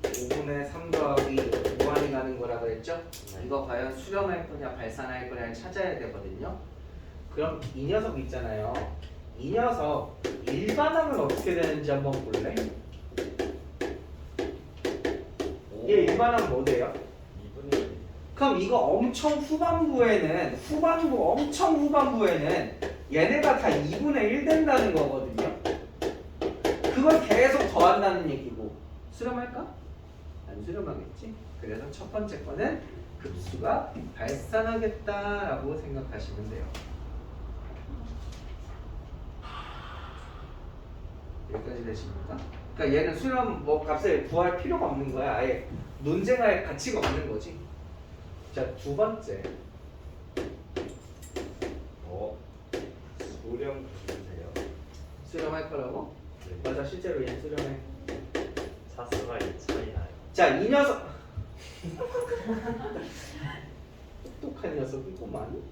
Speaker 1: 5분의 3 더하기 무한이 가는 거라 그랬죠? 이거 과연 수렴할 거냐 발산할 거냐를 찾아야 되거든요. 그럼 이 녀석 있잖아요. 이 녀석 일반항은 어떻게 되는지 한번 볼래? 얘 일반항 뭐 돼요?
Speaker 2: 2분의
Speaker 1: 그럼 이거 엄청 후반부에는 얘네가 다 2분의 1 된다는 거거든요. 그걸 계속 더한다는 얘기고 수렴할까? 안 수렴하겠지. 그래서 첫 번째 거는 급수가 발산하겠다라고 생각하시면 돼요. 여기까지 되십니까? 그러니까 얘는 수렴 뭐 값을 구할 필요가 없는 거야. 아예 논쟁할 가치가 없는 거지. 자, 두 번째.
Speaker 2: 수렴 주세요.
Speaker 1: 수렴할 거라고?
Speaker 2: 네.
Speaker 1: 맞아, 실제로 얘 수렴해.
Speaker 2: 사수가 차이 나요.
Speaker 1: 자, 이 녀석 똑똑한 녀석이구만.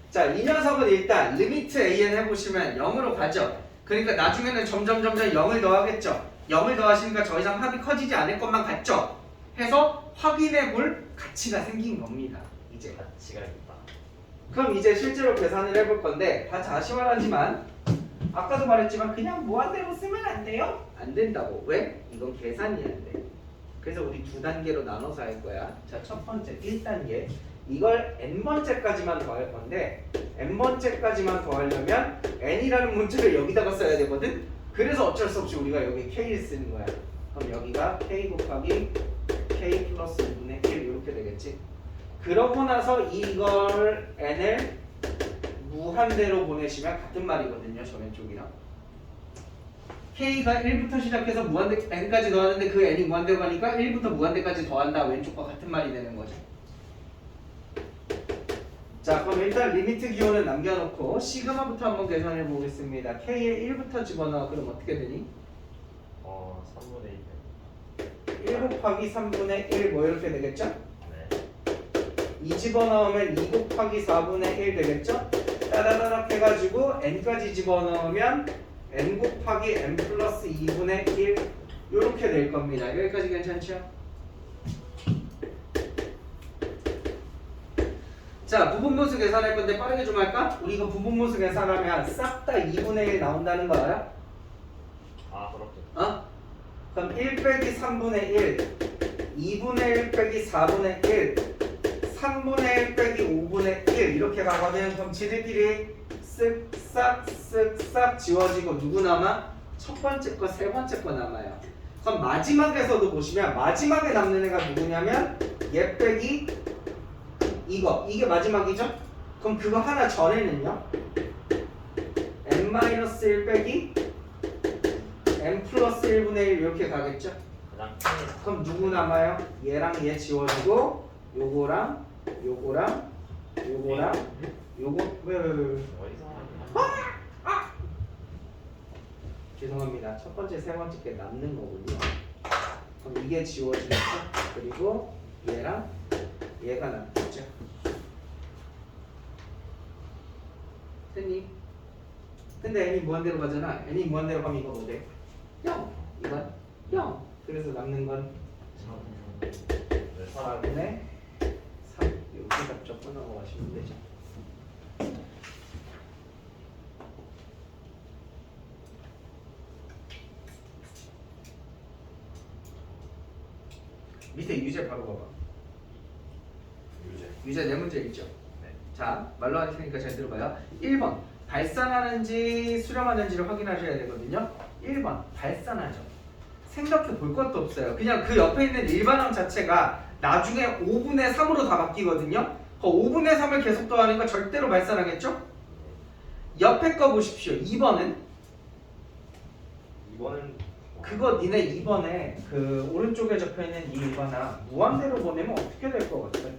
Speaker 1: 자, 이 녀석은 일단 리미트 an 해보시면 0으로 가죠. 그러니까 나중에는 점점 0을 더하겠죠. 0을 더하시니까 더 이상 합이 커지지 않을 것만 같죠. 해서 확인해 볼 가치가 생긴 겁니다. 이제
Speaker 2: 가치가 있다.
Speaker 1: 그럼 이제 실제로 계산을 해볼 건데 다 다시 말하지만 아까도 말했지만 그냥 무한대로 쓰면 안 돼요? 안 된다고. 왜? 이건 계산이 안 돼. 그래서 우리 두 단계로 나눠서 할 거야. 자, 첫 번째 1단계. 이걸 n번째까지만 더할 건데 n번째까지만 더하려면 n이라는 문자를 여기다가 써야 되거든. 그래서 어쩔 수 없이 우리가 여기 k를 쓰는 거야. 그럼 여기가 k 곱하기 k 플러스 2분의 1 이렇게 되겠지. 그러고 나서 이걸 n을 무한대로 보내시면 같은 말이거든요. 저 왼쪽이랑 k가 1부터 시작해서 무한대 n까지 더하는데 그 n이 무한대로 가니까 1부터 무한대까지 더한다. 왼쪽과 같은 말이 되는 거죠. 자, 그럼 일단 리미트 기호는 남겨놓고 시그마부터 한번 계산해 보겠습니다. k에 1부터 집어넣어. 그럼 어떻게 되니?
Speaker 2: 3분의
Speaker 1: 1 곱하기 3분의 1 뭐 이렇게 되겠죠?
Speaker 2: 1. 네.
Speaker 1: 2 집어넣으면 2 곱하기 4분의 1 되겠죠? 따다다닥 해가지고 n까지 집어넣으면 n 곱하기 n 플러스 2분의 1 이렇게 될 겁니다. 여기까지 괜찮죠? 자, 부분모수 계산할 건데 빠르게 좀 할까? 우리 이거 부분모수 계산하면 싹 다 2분의 1 나온다는 거 알아?
Speaker 2: 아, 그렇게.
Speaker 1: 어? 그럼 1 빼기 3분의 1 2분의 1 빼기 4분의 1 3분의 1 빼기 5분의 1 이렇게 가거든. 그럼 지들끼리 쓱싹 지워지고 누구 남아? 첫 번째 거, 세 번째 거 남아요. 그럼 마지막에서도 보시면 마지막에 남는 애가 누구냐면 얘 빼기 이게 마지막이죠? 그럼 그거 하나 전에는요 n-1 빼기 n 플러스 1분의 1 이렇게 가겠죠?
Speaker 2: 가장
Speaker 1: 그럼 누구 남아요? 얘랑 얘 지워지고 요거랑 요거 왜
Speaker 2: 어디서
Speaker 1: 죄송합니다. 첫 번째, 세 번째 게 남는 거군요. 그럼 이게 지워지겠죠? 그리고 얘랑 얘가 남겠죠? 됐니? 근데 n이 무한대로 가잖아. n이 무한대로 가면 이거 뭐 돼? 0. 이건 0. 그래서 남는 건 4분의 3. 이렇게 답적고 넘어가시면 되죠. 밑에 유제 바로 봐봐. 유제 네 문제 있죠?
Speaker 2: 네.
Speaker 1: 자, 말로 할 테니까 잘 들어봐요. 1번 발산하는지 수렴하는지를 확인하셔야 되거든요. 1번 발산하죠. 생각해 볼 것도 없어요. 그냥 그 옆에 있는 일반항 자체가 나중에 5분의 3으로 다 바뀌거든요. 그 5분의 3을 계속 더하니까 절대로 발산하겠죠? 옆에 거 보십시오. 2번은 그거 니네 2번에 그 오른쪽에 적혀있는 이 일반항 무한대로 보내면 어떻게 될 것 같아?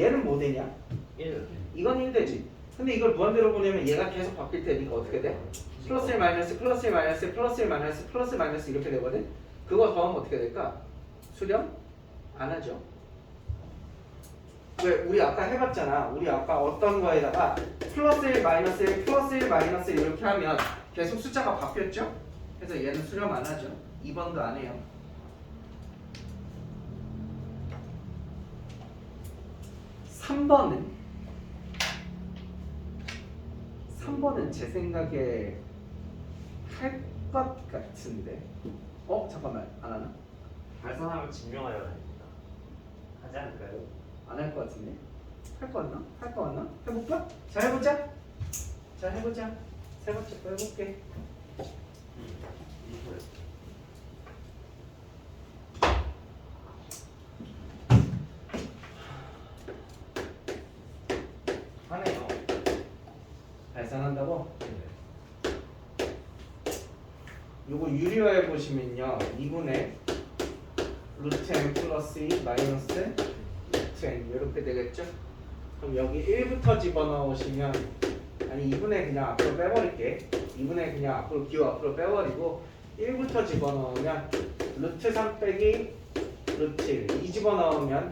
Speaker 1: 얘는 뭐 되냐?
Speaker 2: 1.
Speaker 1: 이건 1 되지. 근데 이걸 무한대로 보내면 얘가 계속 바뀔 테니까 어떻게 돼? 플러스 1 마이너스 플러스 1 마이너스 플러스 1 마이너스 플러스 마이너스 이렇게 되거든? 그거 더하면 어떻게 될까? 수렴? 안 하죠. 왜? 우리 아까 해봤잖아. 우리 아까 어떤 거에다가 플러스 1 마이너스 1 플러스 1 마이너스 1 이렇게 하면 계속 숫자가 바뀌었죠? 그래서 얘는 수렴 안 하죠. 2번도 안 해요. 3번은 제 생각에 할 것 같은데. 잠깐만, 안 하나?
Speaker 2: 발산하면 증명하여야 합니다. 하지 않을까요?
Speaker 1: 안 할 것 같은데. 할 거 같나? 할 거 같나? 해볼까? 자, 해보자. 자, 해보자. 세 번째 거 해볼게. 하네요. 발산한다고? 요거 유리화해 보시면요. 2분의 루트 n 플러스 2 마이너스 루트 n 이렇게 되겠죠? 그럼 여기 1부터 집어넣으시면 아니 2분의 그냥 앞으로 빼버릴게. 2분의 그냥 앞으로 기호 앞으로 빼버리고 1부터 집어넣으면 루트 3 빼기 루트 1 2 집어넣으면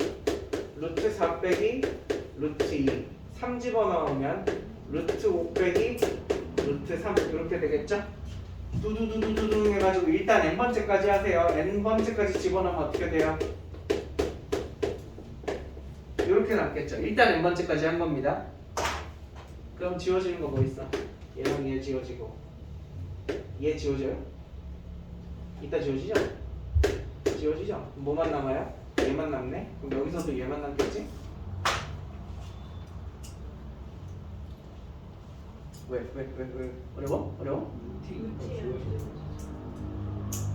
Speaker 1: 루트 4 빼기 루트 2 3 집어넣으면 루트 5 빼기 루트 3 이렇게 되겠죠? 두두두두두 해가지고 일단 n번째까지 하세요. n번째까지 집어넣으면 어떻게 돼요? 이렇게 남겠죠. 일단 n번째까지 한 겁니다. 그럼 지워지는 거 뭐 있어? 얘랑 얘 지워지고 얘 지워져요? 이따 지워지죠? 지워지죠? 그럼 뭐만 남아요? 얘만 남네? 그럼 여기서도 얘만 남겠지? 왜? 어려워?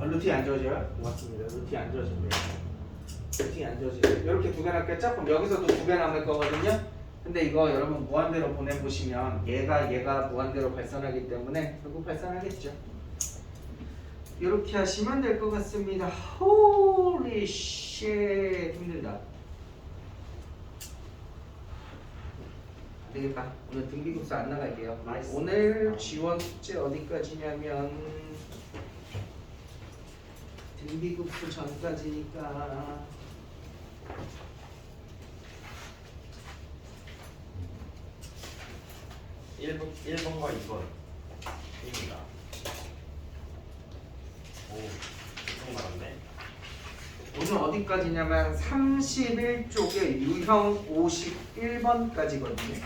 Speaker 1: 루틴이 안 지워져요? 고맙습니다. 루틴이 안 지워진대요. 루틴이 안 지워져요. 이렇게 두 개 남겠죠? 그럼 여기서도 두 개 남을 거거든요? 근데 이거 여러분 무한대로 보내보시면 얘가 무한대로 발산하기 때문에 결국 발산하겠죠. 이렇게 하시면 될 것 같습니다. Holy shit 힘들다. 되겠다. 오늘 등비급수 안 나갈게요. 오늘 지원 숙제 어디까지냐면 등비급수 전까지니까
Speaker 2: 1번과 2번입니다. 오, 엄청 많았네.
Speaker 1: 오늘 어디까지냐면 31쪽에 유형 51번까지거든요.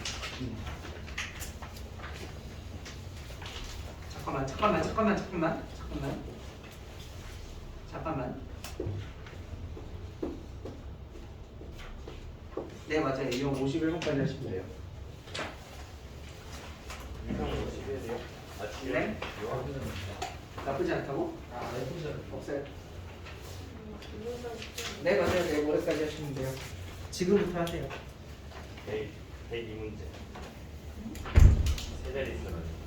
Speaker 1: 잠깐만. 네 맞아요. 유형 51번까지 하시면 돼요.
Speaker 2: 유형 51이요?
Speaker 1: 네? 나쁘지 않다고? 없어요. 네 맞아요. 네 모레까지 하시면 돼요. 지금부터 하세요.
Speaker 2: 102문제. 세 자리 있어가지고.